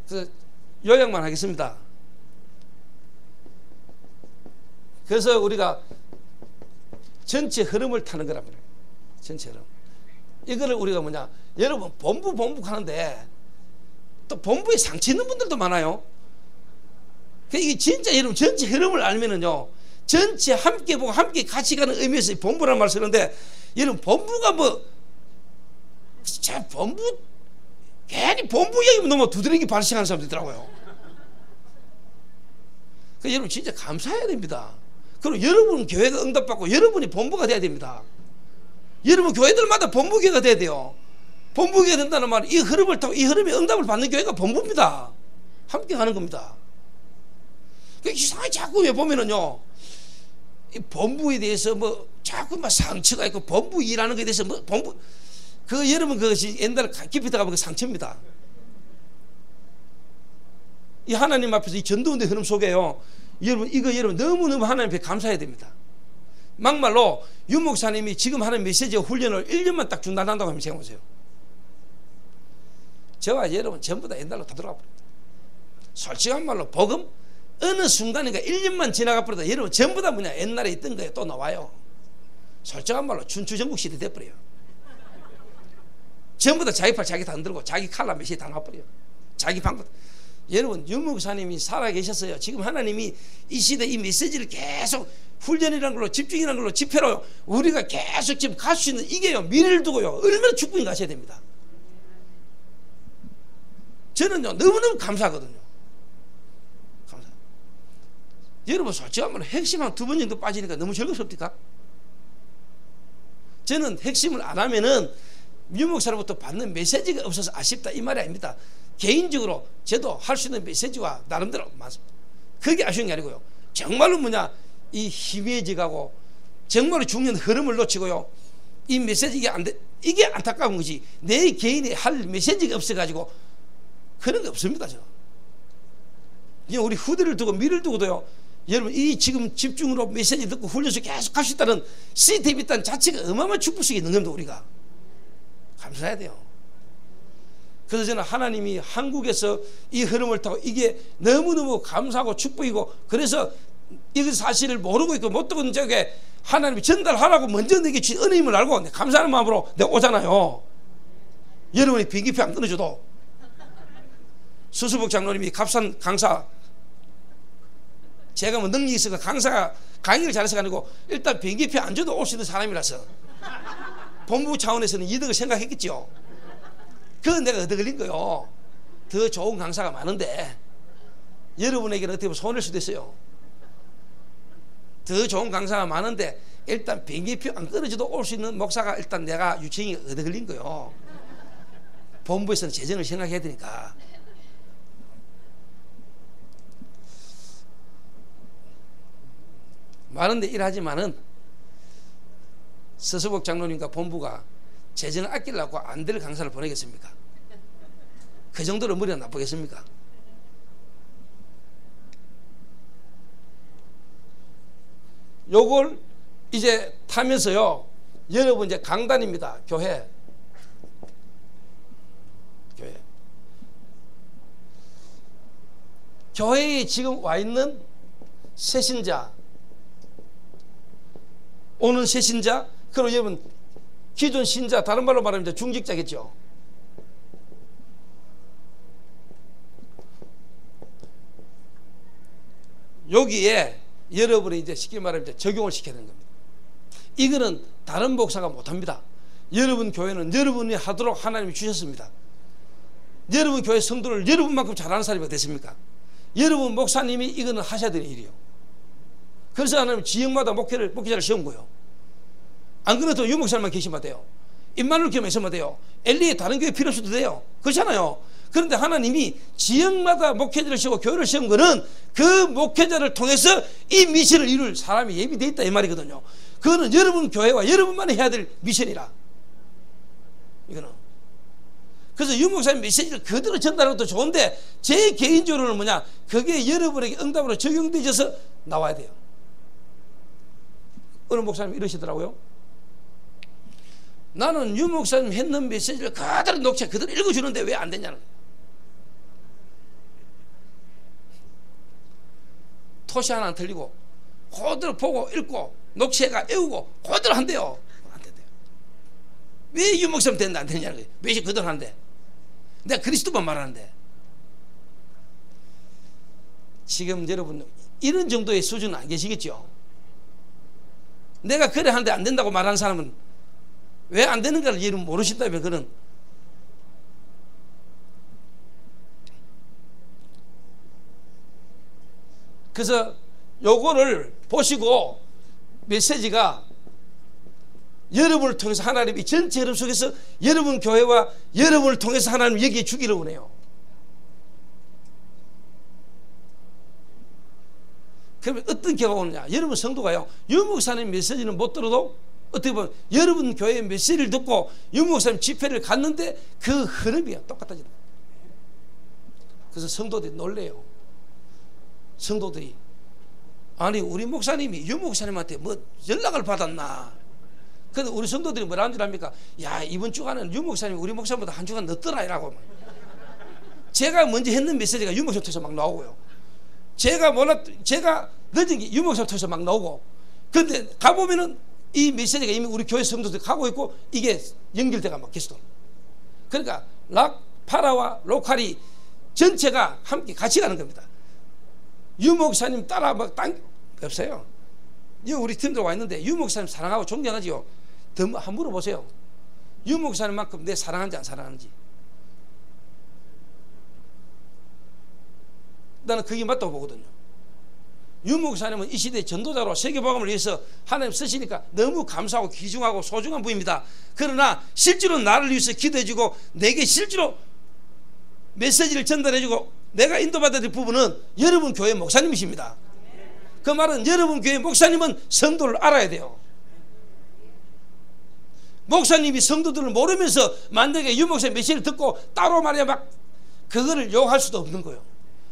Speaker 1: 그래서 요약만 하겠습니다. 그래서 우리가 전체 흐름을 타는 거란 말이에요. 전체 흐름. 이거를 우리가 뭐냐, 여러분 본부 하는데 또 본부에 상처 있는 분들도 많아요. 이게 진짜 여러분 전체 흐름을 알면은요, 전체 함께 보고 함께 같이 가는 의미에서 본부란 말을 쓰는데, 여러분 본부가 뭐, 자 본부 괜히 본부 얘기면 너무 두드러기 발생하는 사람들 있더라고요. 그러니까 여러분 진짜 감사해야 됩니다. 그리고 여러분 교회가 응답받고 여러분이 본부가 돼야 됩니다. 여러분 교회들마다 본부교회가 돼야 돼요. 본부교회가 된다는 말은 이 흐름을 타고 이 흐름에 응답을 받는 교회가 본부입니다. 함께 가는 겁니다. 이상하게 자꾸 왜 보면은요, 이 본부에 대해서 뭐 자꾸 막 상처가 있고, 본부 일하는 것에 대해서 뭐 본부, 그 여러분 그것이 옛날에 깊이 들어가면 그 상처입니다. 이 하나님 앞에서 이 전도운동 흐름 속에요, 여러분 너무너무 하나님 앞에 감사해야 됩니다. 막말로 유 목사님이 지금 하는 메시지 훈련을 1년만 딱 중단한다고 하면 생각해보세요. 저와 여러분 전부 다 옛날로 다 들어가 버립니다. 솔직한 말로 복음 어느 순간인가 1년만 지나가 버려도 여러분 전부 다 뭐냐, 옛날에 있던 거에 또 나와요. 솔직한 말로 춘추전국 시대 돼버려요. 전부 다 자기 팔 자기 다 흔들고 자기 칼라 메시지 다 나와버려요. 자기 방법. 여러분 유 목사님이 살아계셨어요. 지금 하나님이 이 시대 이 메시지를 계속 훈련이라는 걸로, 집중이라는 걸로, 집회로 우리가 계속 지금 갈 수 있는 이게요, 미래를 두고요 얼마나 축복이 가셔야 됩니다. 저는요 너무너무 감사하거든요. 감사. 여러분 솔직히 말로 핵심 한 2번 정도 빠지니까 너무 즐겁습니까? 저는 핵심을 안 하면은 유목사로부터 받는 메시지가 없어서 아쉽다 이 말이 아닙니다. 개인적으로 저도 할 수 있는 메시지와 나름대로 많습니다. 그게 아쉬운 게 아니고요. 정말로 뭐냐 이 희미해져가고 정말로 중요한 흐름을 놓치고요. 이 메시지 이게 안타까운 거지. 내 개인이 할 메시지가 없어가지고 그런 게 없습니다. 저. 그냥 우리 후대를 두고 미래를 두고도요. 여러분 이 지금 집중으로 메시지 듣고 훈련소 계속 할 수 있다는 시스템이 있다는 자체가 어마어마한 축복이 있는 겁니다. 우리가 감사해야 돼요. 그래서 저는 하나님이 한국에서 이 흐름을 타고 이게 너무너무 감사하고 축복이고 그래서 이 사실을 모르고 있고 못 듣는 적에 하나님이 전달하라고 먼저 내게 주신 은혜임을 알고 감사하는 마음으로 내가 오잖아요. 여러분이 비행기표 안 끊어줘도 수수복 장로님이 값싼 강사 제가 뭐 능력이 있어서 강의를 잘해서 아니고 일단 비행기표 안 줘도 올 수 있는 사람이라서 본부 차원에서는 이득을 생각했겠죠. 그건 내가 얻어 걸린 거요. 더 좋은 강사가 많은데 여러분에게는 어떻게 보면 손해일 수도 있어요. 더 좋은 강사가 많은데 일단 비행기표 안 끊어져도 올 수 있는 목사가 일단 내가 유치원이 얻어 걸린 거요. 본부에서는 재정을 생각해야 되니까. 많은데 일하지만은 서수복 장로님과 본부가 재정을 아끼려고 안 될 강사를 보내겠습니까? 그 정도로 머리가 나쁘겠습니까? 요걸 이제 타면서요. 여러분 이제 강단입니다. 교회. 교회에 지금 와 있는 새신자, 오는 새신자, 그리고 여러분 기존 신자, 다른 말로 말하면 중직자겠죠. 여기에 여러분이 이제 쉽게 말하면 적용을 시켜야 되는 겁니다. 이거는 다른 목사가 못합니다. 여러분 교회는 여러분이 하도록 하나님이 주셨습니다. 여러분 교회 성도를 여러분만큼 잘하는 사람이 됐습니까? 여러분 목사님이 이거는 하셔야 되는 일이에요. 그래서 하나님 지역마다 목회자를 세운 거예요. 안 그래도 유목사님만 계시면 돼요. 임마누엘 교회만 있으면 돼요. 엘리에 다른 교회 필요 없어도 돼요. 그렇잖아요. 그런데 하나님이 지역마다 목회자를 세우고 교회를 세운 거는 그 목회자를 통해서 이 미션을 이룰 사람이 예비되어 있다 이 말이거든요. 그거는 여러분 교회와 여러분만이 해야 될 미션이라. 이거는. 그래서 유목사님 메시지를 그대로 전달하는 것도 좋은데 제 개인적으로는 뭐냐, 그게 여러분에게 응답으로 적용되어서 나와야 돼요. 어느 목사님 이러시더라고요. 나는 유목사님 했는 메시지를 그대로 녹취 그대로 읽어주는데 왜 안 되냐는 거예요. 토시 하나 안 틀리고 그대로 보고 읽고 녹취해가 외우고 그대로 한대요. 안 된대요. 왜 유목사님 되는데 안 되냐는 거예요. 왜 그대로 한대. 내가 그리스도만 말하는데. 지금 여러분 이런 정도의 수준은 안 계시겠죠. 내가 그래 하는데 안 된다고 말하는 사람은 왜 안 되는가를 여러분 모르신다면 그는 그래서 요거를 보시고 메시지가 여러분을 통해서 하나님이 전체 흐름 속에서 여러분 교회와 여러분을 통해서 하나님 여기에 주기를 원해요. 그러면 어떤 결과가 오느냐, 여러분 성도가요 유목사님 메시지는 못 들어도 어떻게 보면 여러분 교회의 메시지를 듣고 유목사님 집회를 갔는데 그 흐름이 똑같아지는 거예요. 그래서 성도들이 놀래요. 성도들이 아니 우리 목사님이 유목사님한테 뭐 연락을 받았나. 근데 우리 성도들이 뭐라 하는 줄 압니까? 야 이번 주간은 유목사님이 우리 목사님보다 한 주간 늦더라 이라고. 제가 먼저 했는 메시지가 유목사님 통해서 막 나오고요. 제가 늦은 게 유목사님 통해서 막 나오고. 근데 가보면은 이 메시지가 이미 우리 교회 성도들이 가고 있고 이게 연결돼가 막 계속. 그러니까 파라와 로컬이 전체가 함께 같이 가는 겁니다. 유목사님 따라 막 없어요. 우리 팀들 와 있는데 유목사님 사랑하고 존경하지요. 더 한번 물어보세요. 유목사님만큼 내 사랑하는지 안 사랑하는지. 나는 그게 맞다고 보거든요. 유 목사님은 이 시대의 전도자로 세계복음을 위해서 하나님 쓰시니까 너무 감사하고 귀중하고 소중한 분입니다. 그러나 실제로 나를 위해서 기도해주고 내게 실제로 메시지를 전달해주고 내가 인도받아야 될 부분은 여러분 교회 목사님이십니다. 그 말은 여러분 교회 목사님은 성도를 알아야 돼요. 목사님이 성도들을 모르면서 만약에 유 목사님 메시지를 듣고 따로 말이야 막 그거를 욕할 수도 없는 거예요.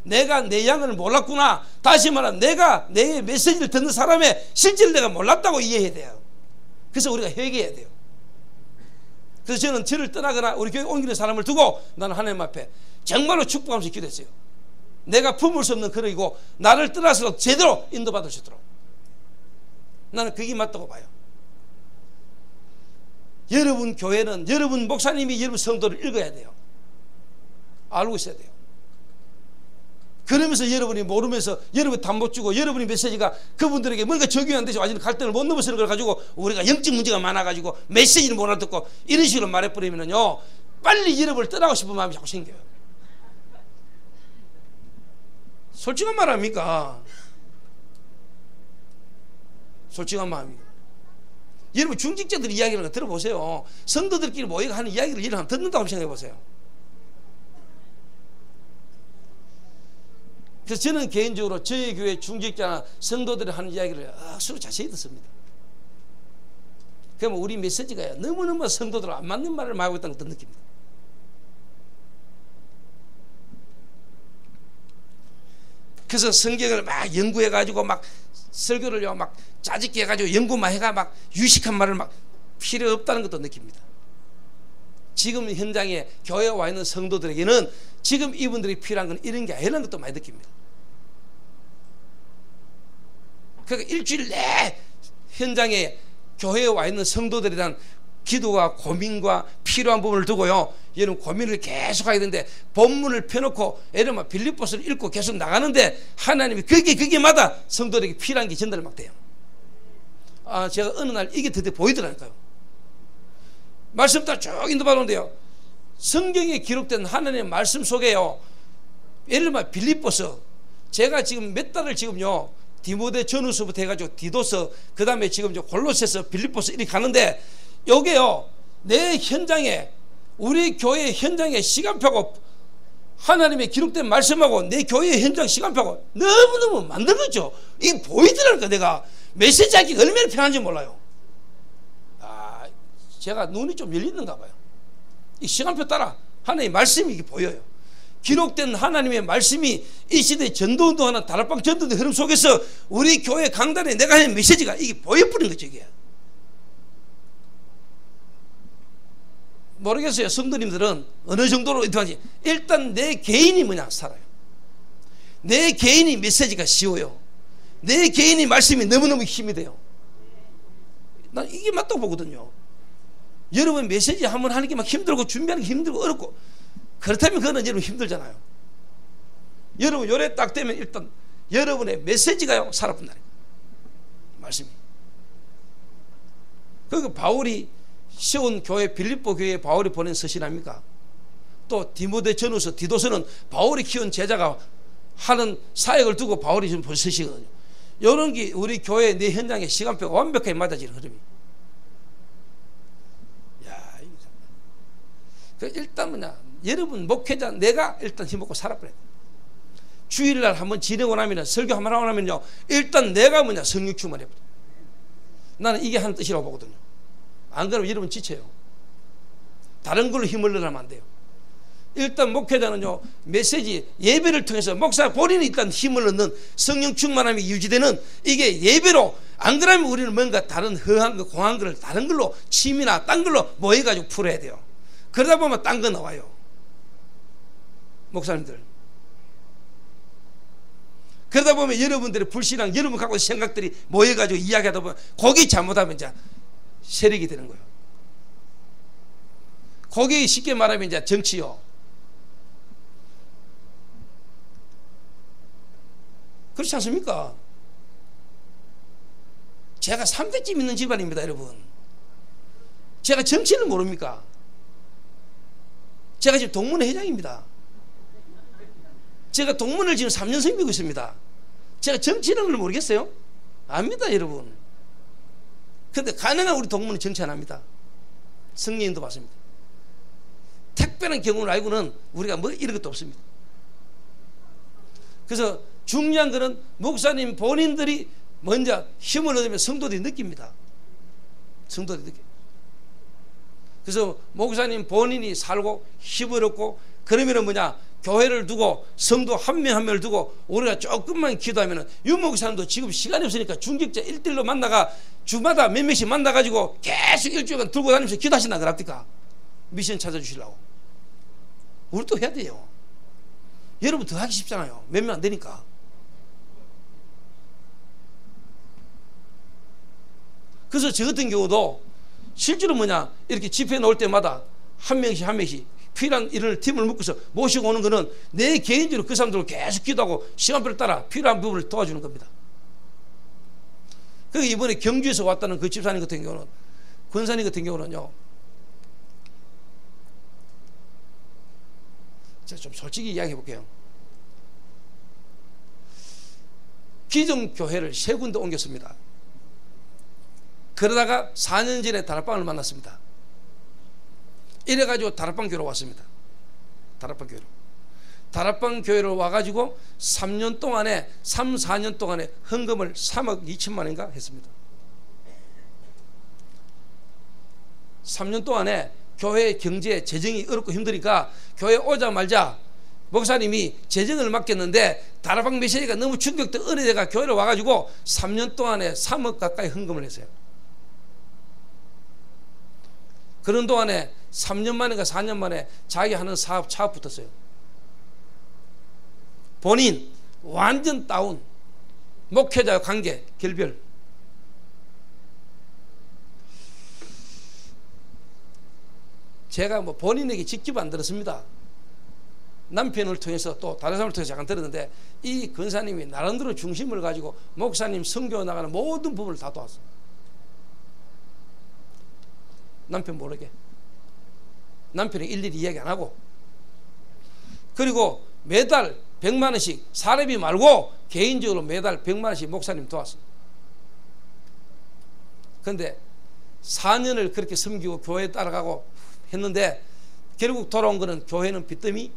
Speaker 1: 내가 내 양을 몰랐구나. 다시 말하면 내가 내 메시지를 듣는 사람의 실제를 내가 몰랐다고 이해해야 돼요. 그래서 우리가 회개해야 돼요. 그래서 저는 저를 떠나거나 우리 교회 옮기는 사람을 두고 나는 하나님 앞에 정말로 축복하면서 기도했어요. 내가 품을 수 없는 그릇이고 나를 떠나서 제대로 인도받을 수 있도록 나는 그게 맞다고 봐요. 여러분 교회는 여러분 목사님이 여러분 성도를 읽어야 돼요. 알고 있어야 돼요. 그러면서 여러분이 모르면서 여러분이 답 못 주고 여러분의 메시지가 그분들에게 뭔가 적용이 안 되죠. 완전히 갈등을 못 넘어서는 걸 가지고 우리가 영적 문제가 많아가지고 메시지를 못 알아듣고 이런 식으로 말해버리면요 빨리 여러분을 떠나고 싶은 마음이 자꾸 생겨요. 솔직한 말 아닙니까? 솔직한 마음이에요. 여러분 중직자들 이야기를 들어보세요. 성도들끼리 모여가 하는 이야기를 여러분 듣는다고 생각해보세요. 그래서 저는 개인적으로 저희 교회 중직자나 성도들이 하는 이야기를 억수로 자세히 듣습니다. 그러면 우리 메시지가 너무너무 성도들 안 맞는 말을 말하고 있다는 것도 느낍니다. 그래서 성경을 막 연구해가지고 막 설교를요 막 짜집게 해가지고 연구만 해가 막 유식한 말을 막 필요 없다는 것도 느낍니다. 지금 현장에 교회에 와 있는 성도들에게는 지금 이분들이 필요한 건 이런 게 아니라는 것도 많이 느낍니다. 그러니까 일주일 내 현장에 교회에 와 있는 성도들에 대한 기도와 고민과 필요한 부분을 두고요 여러분 고민을 계속 하게 되는데 본문을 펴놓고 예를 들면 빌립보서를 읽고 계속 나가는데 하나님이 거기마다 성도들에게 필요한 게 전달이 막 돼요. 제가 어느 날 이게 드디어 보이더라니까요. 말씀 다 쭉 인도받는데요 성경에 기록된 하나님의 말씀 속에요 예를 들면 빌립보서 제가 지금 몇 달을 지금요 디모데 전후서부터 해가지고 디도서 그 다음에 지금 골로새서 빌립보서 이렇게 가는데 요게요 내 현장에 우리 교회 현장의 시간표고 하나님의 기록된 말씀하고 내 교회 현장 시간표고 너무너무 만든 거죠. 이게 보이더라니까. 내가 메시지 하기가 얼마나 편한지 몰라요. 제가 눈이 좀 열리는가 봐요. 이 시간표 따라 하나님의 말씀이 이게 보여요. 기록된 하나님의 말씀이 이 시대의 전도운동하는 다락방 전도의 흐름 속에서 우리 교회 강단에 내가 하는 메시지가 이게 보여버린 거죠. 이게 모르겠어요. 성도님들은 어느 정도로 인도하지. 일단 내 개인이 뭐냐 살아요. 내 개인이 메시지가 쉬워요. 내 개인이 말씀이 너무너무 힘이 돼요. 난 이게 맞다고 보거든요. 여러분 메시지 한번 하는 게 막 힘들고 준비하는 게 힘들고 어렵고 그렇다면 그거는 여러분 힘들잖아요. 여러분 요래 딱 되면 일단 여러분의 메시지가요 살아본다는 거예요. 말씀이. 그러니까 바울이 세운 교회 빌립보 교회에 바울이 보낸 서신 아닙니까? 또 디모데 전후서 디도서는 바울이 키운 제자가 하는 사역을 두고 바울이 좀 본 서시거든요. 이런 게 우리 교회 내 현장의 시간표가 완벽하게 맞아지는 흐름이. 일단 뭐냐 여러분 목회자 내가 일단 힘먹고 살아버려야 돼. 주일날 한번 지내고 나면 설교 한번 하고 나면요 일단 내가 뭐냐 성령 충만해버려. 나는 이게 한 뜻이라고 보거든요. 안 그러면 여러분 지쳐요. 다른 걸로 힘을 내면 안 돼요. 일단 목회자는요 메시지 예배를 통해서 목사 본인이 일단 힘을 얻는 성령 충만함이 유지되는 이게 예배로 안 그러면 우리는 뭔가 다른 허한 거 공한 거를 다른 걸로 취미나 딴 걸로 모여가지고 풀어야 돼요. 그러다 보면 딴 거 나와요. 목사님들 그러다 보면 여러분들의 불신앙 여러분 갖고 있는 생각들이 모여가지고 이야기하다 보면 거기 잘못하면 이제 세력이 되는 거예요. 거기 쉽게 말하면 이제 정치요. 그렇지 않습니까? 제가 3대쯤 있는 집안입니다. 여러분 제가 정치를 모릅니까? 제가 지금 동문회 회장입니다. 제가 동문을 지금 3년 섬기고 있습니다. 제가 정치하는 걸 모르겠어요? 압니다, 여러분. 근데 가능한 우리 동무는 정치 안 합니다. 성령님도 맞습니다. 특별한 경우를 알고는 우리가 뭐 이런 것도 없습니다. 그래서 중요한 것은 목사님 본인들이 먼저 힘을 얻으면 성도들이 느낍니다. 성도들이 느껴요. 그래서 목사님 본인이 살고 힘을 얻고, 그러면은 뭐냐, 교회를 두고 성도 한 명 한 명을 두고 우리가 조금만 기도하면은, 유 목사님도 지금 시간이 없으니까 중직자 1대1로 만나가 주마다 몇 명씩 만나가지고 계속 일주일간 들고 다니면서 기도하신다 그럽니까? 미션 찾아주시려고. 우리도 해야 돼요. 여러분 더 하기 쉽잖아요. 몇 명 안 되니까. 그래서 저 같은 경우도 실제로 뭐냐, 이렇게 집회 나올 때마다 한 명씩 한 명씩 필요한 일을 팀을 묶어서 모시고 오는 거는 내 개인적으로 그 사람들을 계속 기도하고 시간표를 따라 필요한 부분을 도와주는 겁니다. 그 이번에 경주에서 왔다는 그 집사님 같은 경우는, 권사님 같은 경우는요, 제가 좀 솔직히 이야기해 볼게요. 기존 교회를 세 군데 옮겼습니다. 그러다가 4년 전에 다락방을 만났습니다. 이래가지고 다락방 교회로 왔습니다. 다락방 교회로 와가지고 3년 동안에 3, 4년 동안에 헌금을 3억 2천만 원인가 했습니다. 3년 동안에 교회 경제 재정이 어렵고 힘드니까 교회 오자마자 목사님이 재정을 맡겼는데 다락방 메시지가 너무 충격도 은혜가 교회로 와가지고 3년 동안에 3억 가까이 헌금을 했어요. 그런 동안에 3년 만인가 4년 만에 자기 하는 사업 붙었어요. 본인 완전 다운, 목회자와 관계 결별. 제가 뭐 본인에게 직접 안 들었습니다. 남편을 통해서 또 다른 사람을 통해서 잠깐 들었는데, 이 권사님이 나름대로 중심을 가지고 목사님 선교 나가는 모든 부분을 다 도왔어요. 남편 모르게. 남편이 일일이 이야기 안 하고. 그리고 매달 100만 원씩, 사례비 말고 개인적으로 매달 100만 원씩 목사님 도왔어요. 그런데 4년을 그렇게 섬기고 교회 따라가고 했는데, 결국 돌아온 거는 교회는 빚더미,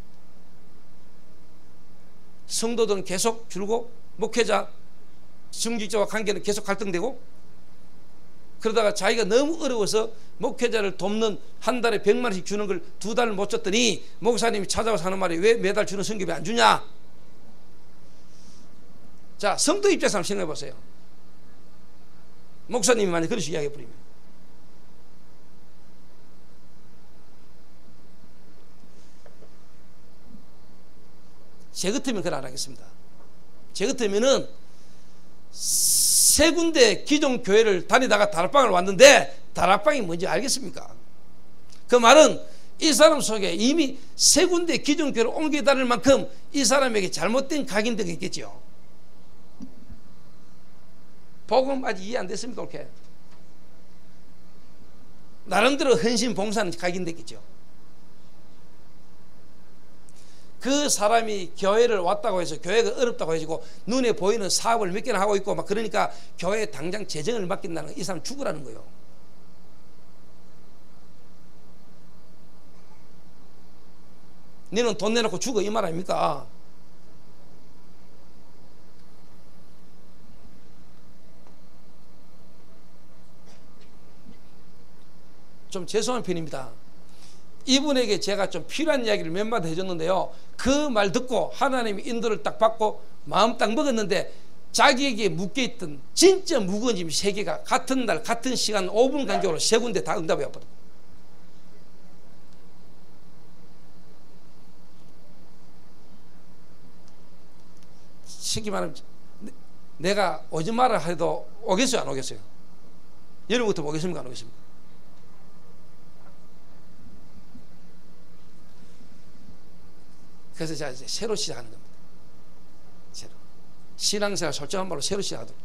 Speaker 1: 성도들은 계속 줄고, 목회자, 중직자와 관계는 계속 갈등되고, 그러다가 자기가 너무 어려워서 목회자를 돕는 한 달에 100만 원씩 주는 걸 2달을 못 줬더니 목사님이 찾아와서 하는 말이, 왜 매달 주는 성교비 안 주냐? 자, 성도 입장에서 한번 생각해 보세요. 목사님이 만약 그렇게 이야기해 버리면, 제 같으면 그걸 안 하겠습니다. 제 같으면은 세 군데 기존 교회를 다니다가 다락방을 왔는데, 다락방이 뭔지 알겠습니까? 그 말은 이 사람 속에 이미 세 군데 기존 교회를 옮겨 다닐 만큼 이 사람에게 잘못된 각인된 게 있겠죠. 복음 아직 이해 안 됐습니까? 이렇게 나름대로 헌신 봉사는 각인됐겠죠. 그 사람이 교회를 왔다고 해서 교회가 어렵다고 해가지고 눈에 보이는 사업을 몇 개나 하고 있고 막 그러니까 교회에 당장 재정을 맡긴다는 건 이 사람 죽으라는 거예요. 너는 돈 내놓고 죽어, 이 말 아닙니까? 좀 죄송한 편입니다. 이분에게 제가 좀 필요한 이야기를 몇 마디 해줬는데요, 그 말 듣고 하나님이 인도를 딱 받고 마음 딱 먹었는데, 자기에게 묶여있던 진짜 무거운 짐 3개가 같은 날 같은 시간 5분 간격으로 3군데 다 응답이 왔거든. 쉽게 말하면 내가 오지 마라 해도 오겠어요, 안 오겠어요? 여러분부터 오겠습니까, 안 오겠습니까? 그래서 제가 이제 새로 시작하는 겁니다. 새로. 신앙생활 솔직한 말로 새로 시작하도록.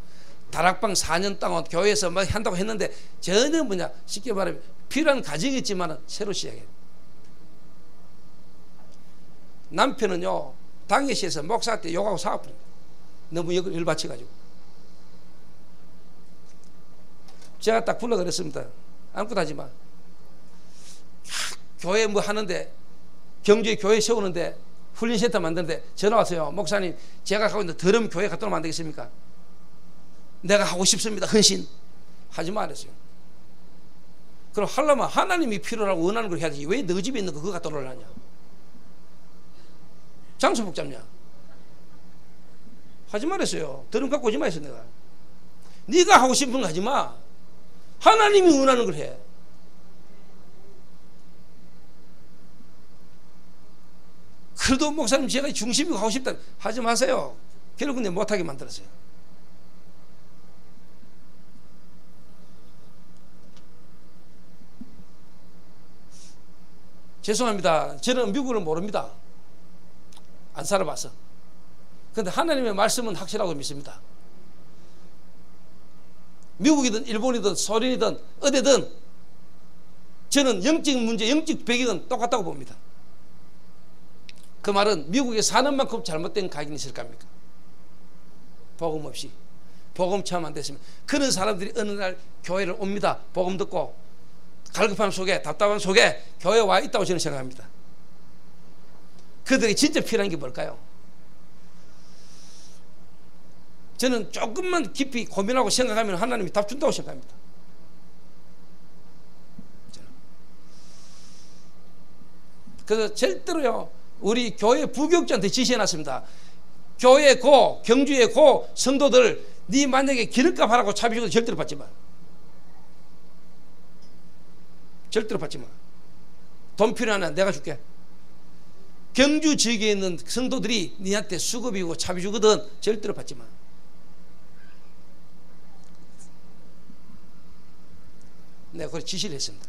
Speaker 1: 다락방 4년 동안 교회에서 막 한다고 했는데 전혀 뭐냐, 쉽게 말하면 필요한 가정이 있지만 새로 시작해요. 남편은요, 당회시에서 목사한테 욕하고 사과합니다. 너무 열받쳐가지고 제가 딱 불러 그랬습니다. 아무것도 하지 마. 교회 뭐 하는데, 경주에 교회 세우는데, 훈련센터 만드는데 전화 왔어요. 목사님, 제가 가고 있는 더러운 교회 갖다 놓으면 안 되겠습니까? 내가 하고 싶습니다. 헌신. 하지 마 그랬어요. 그럼 하려면 하나님이 필요라고 원하는 걸 해야지. 왜 너 집에 있는 거 그거 갖다 놓으려냐? 장소 복잡냐? 하지 말랬어요. 더러움 갖고 오지 마 했어 내가. 네가 하고 싶은 거 하지 마. 하나님이 원하는 걸 해. 그래도 목사님 제가 중심이고 하고 싶다 하지 마세요. 결국 내 못하게 만들었어요. 죄송합니다. 저는 미국을 모릅니다. 안 살아봐서. 그런데 하나님의 말씀은 확실하고 믿습니다. 미국이든 일본이든 소련이든 어디든 저는 영적 문제, 영적 배경은 똑같다고 봅니다. 그 말은 미국에 사는 만큼 잘못된 각인이 있을 겁니까? 복음 없이, 복음 체험 안 됐으면. 그런 사람들이 어느 날 교회를 옵니다. 복음 듣고 갈급함 속에, 답답함 속에 교회에 와 있다고 저는 생각합니다. 그들이 진짜 필요한 게 뭘까요? 저는 조금만 깊이 고민하고 생각하면 하나님이 답 준다고 생각합니다. 그래서 절대로요, 우리 교회 부교육자한테 지시해놨습니다. 교회 고, 경주에 고 성도들, 네 만약에 기름값 하라고 차비 줘도 절대로 받지 마. 절대로 받지 마. 돈 필요하나 내가 줄게. 경주 지역에 있는 성도들이 니한테 수급이고 차비 주거든. 절대로 받지 마. 내가 그걸 지시를 했습니다.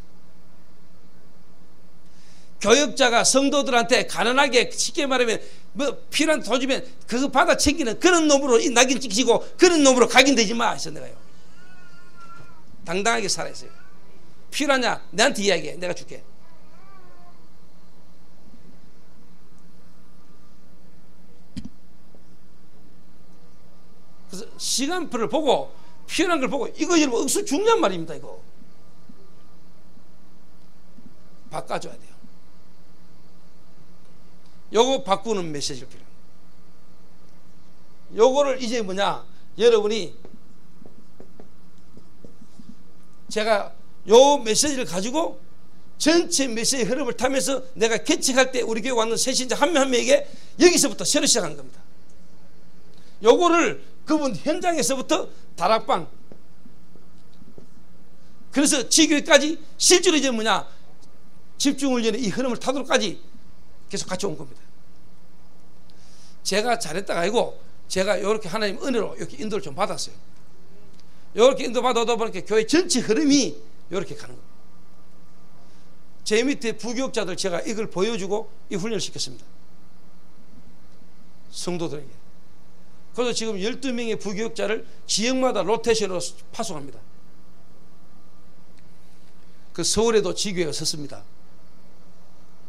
Speaker 1: 교역자가 성도들한테 가난하게, 쉽게 말하면 뭐 필요한 돈 주면 그거 받아 챙기는 그런 놈으로 낙인 찍히고 그런 놈으로 각인되지 마 했어. 내가요, 당당하게 살아있어요. 필요하냐 내한테 이야기해. 내가 줄게. 그래서 시간표를 보고 필요한 걸 보고, 이거 여러분 억수 중요한 말입니다. 이거 바꿔줘야 돼요. 요거 바꾸는 메시지가 필요합니다. 요거를 이제 뭐냐, 여러분이 제가 요 메시지를 가지고 전체 메시지 흐름을 타면서 내가 개척할 때 우리 교회 왔는 새신자 한 명 한 명에게 여기서부터 새로 시작하는 겁니다. 요거를 그분 현장에서부터 다락방, 그래서 지교회까지 실제로 이제 뭐냐, 집중훈련의 이 흐름을 타도록까지 계속 같이 온 겁니다. 제가 잘했다가 아니고 제가 이렇게 하나님 은혜로 이렇게 인도를 좀 받았어요. 이렇게 인도 받아다 보니까 교회 전체 흐름이 이렇게 가는 겁니다. 제 밑에 부교육자들 제가 이걸 보여주고 이 훈련을 시켰습니다. 성도들에게. 그래서 지금 12명의 부교육자를 지역마다 로테이션으로 파송합니다. 그 서울에도 지교회가 섰습니다.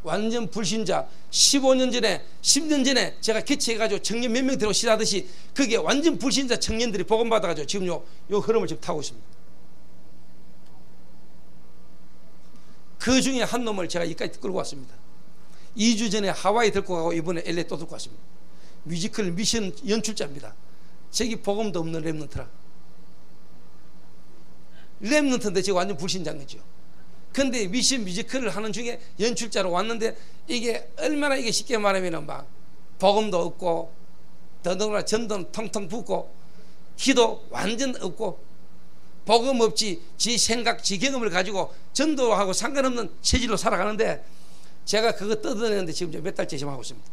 Speaker 1: 완전 불신자, 15년 전에 10년 전에 제가 개최해가지고 청년 몇 명 데리고 시작하듯이 그게 완전 불신자 청년들이 복음받아가지고 지금 요 흐름을 지금 타고 있습니다. 그 중에 한 놈을 제가 여기까지 끌고 왔습니다. 2주 전에 하와이 데리고 가고 이번에 LA 또 데리고 왔습니다. 뮤지컬 미션 연출자입니다. 저기 복음도 없는 랩런트라. 랩런트인데 제가 완전 불신자인 거죠. 근데 미션 뮤지컬을 하는 중에 연출자로 왔는데 이게 얼마나, 이게 쉽게 말하면 막 복음도 없고 더더구나 전도 텅텅 붓고 기도 완전 없고 복음 없이 지 생각, 지 경험을 가지고 전도하고 상관없는 체질로 살아가는데, 제가 그거 뜯어내는데 지금 몇 달째 지금 하고 있습니다.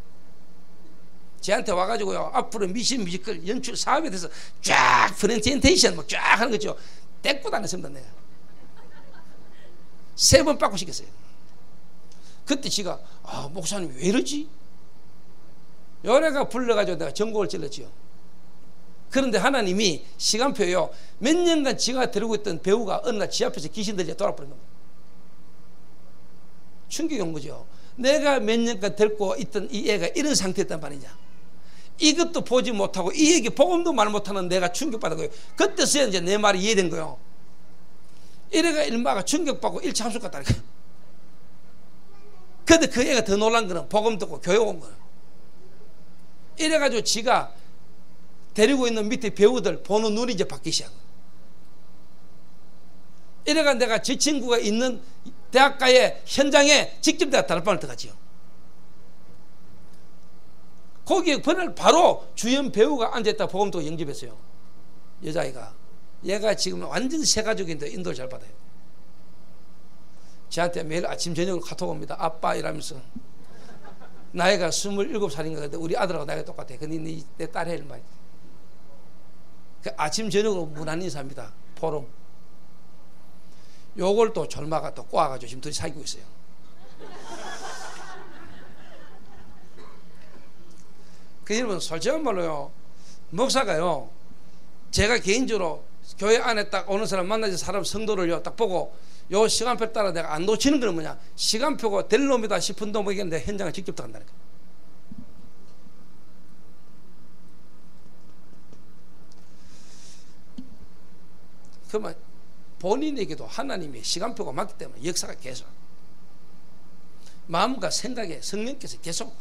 Speaker 1: 저한테 와가지고요, 앞으로 미션 뮤지컬 연출 사업에 대해서 쫙 프레젠테이션 뭐 쫙 하는 거죠. 떼꾸도 안 했습니다. 내가 3번 빠꾸 시켰어요. 그때 지가 목사님 왜 이러지? 요래가 불러가지고 내가 전곡을 찔렀지요. 그런데 하나님이 시간표요, 몇 년간 지가 데리고 있던 배우가 어느 날 지 앞에서 귀신 들려 돌아버린 겁니다. 충격이 온 거죠. 내가 몇 년간 데리고 있던 이 애가 이런 상태였단 말이냐. 이것도 보지 못하고 이 얘기 복음도 말 못하는 내가 충격받은 거예요. 그때서야 이제 내 말이 이해된 거예요. 이래가 일마가 충격받고 일참수 같다니까. 근데 그 애가 더 놀란 거는 복음 듣고 교회 온 거예요. 이래가지고 지가 데리고 있는 밑에 배우들 보는 눈이 이제 바뀌기 시작한 거예요. 이래가 내가 제 친구가 있는 대학가의 현장에 직접 내가 다락방을 들어가지요. 거기에 바로 주연 배우가 앉아있다 복음도 영접했어요. 여자아이가. 얘가 지금 완전 새 가족인데 인도를 잘 받아요. 저한테 매일 아침 저녁으로 카톡 옵니다. 아빠 이러면서. 나이가 27살인가 근데 우리 아들하고 나이가 똑같아. 근데 내 딸이 얼마. 그 아침 저녁으로 무난 인사합니다. 포럼. 요걸 또 졸마가 또 꼬아가지고 지금 둘이 사귀고 있어요. 그 여러분 솔직한 말로요, 목사가요, 제가 개인적으로 교회 안에 딱 오는 사람 만나서 사람 성도를요 딱 보고 요 시간표 따라 내가 안 놓치는 건 뭐냐, 시간표가 될 놈이다 싶은 놈에게 내 현장을 직접 들어간다니까. 그러면 본인에게도 하나님의 시간표가 맞기 때문에 역사가 계속 마음과 생각에 성령께서 계속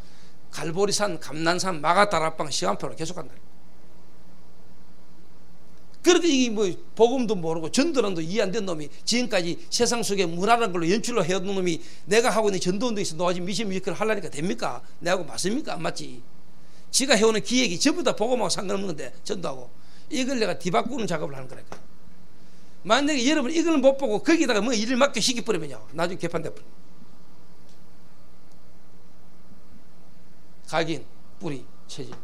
Speaker 1: 갈보리산, 감난산, 마가다락방 시간표로 계속한다. 그런데 이게 뭐 복음도 모르고 전도란도 이해 안 된 놈이 지금까지 세상 속에 문화라는 걸로 연출로 해온 놈이 내가 하고 있는 전도운동에서 너아지 미션 뮤지컬 하려니까 됩니까? 내하고 맞습니까? 안 맞지. 지가 해오는 기획이 전부 다 복음하고 상관없는 건데 전도하고 이걸 내가 뒤바꾸는 작업을 하는 거라니까. 만약에 여러분 이걸 못 보고 거기다가 뭐 일을 맡겨 시키버리면요 나중에 개판돼 버려. 각인, 뿌리, 체질.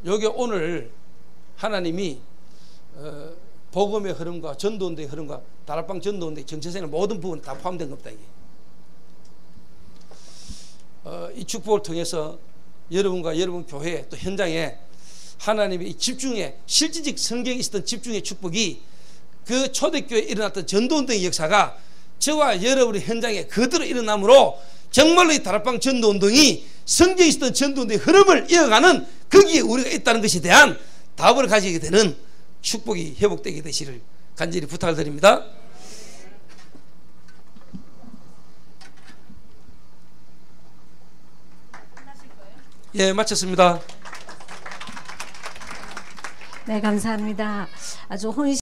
Speaker 1: 여기 오늘 하나님이 복음의 흐름과 전도운동의 흐름과 다락방 전도운동의 정체성의 모든 부분 다 포함된 겁니다. 이게. 이 축복을 통해서 여러분과 여러분 교회 또 현장에 하나님의 이 집중의 실질적 성경에 있었던 집중의 축복이 그 초대교회에 일어났던 전도운동의 역사가 저와 여러분의 현장에 그대로 일어나므로 정말로 이 다락방 전도운동이 성경에 있었던 전도운동의 흐름을 이어가는 거기에 우리가 있다는 것에 대한 답을 가지게 되는 축복이 회복되게 되시를 간절히 부탁을 드립니다. 예, 마쳤습니다.
Speaker 2: 네, 감사합니다. 아주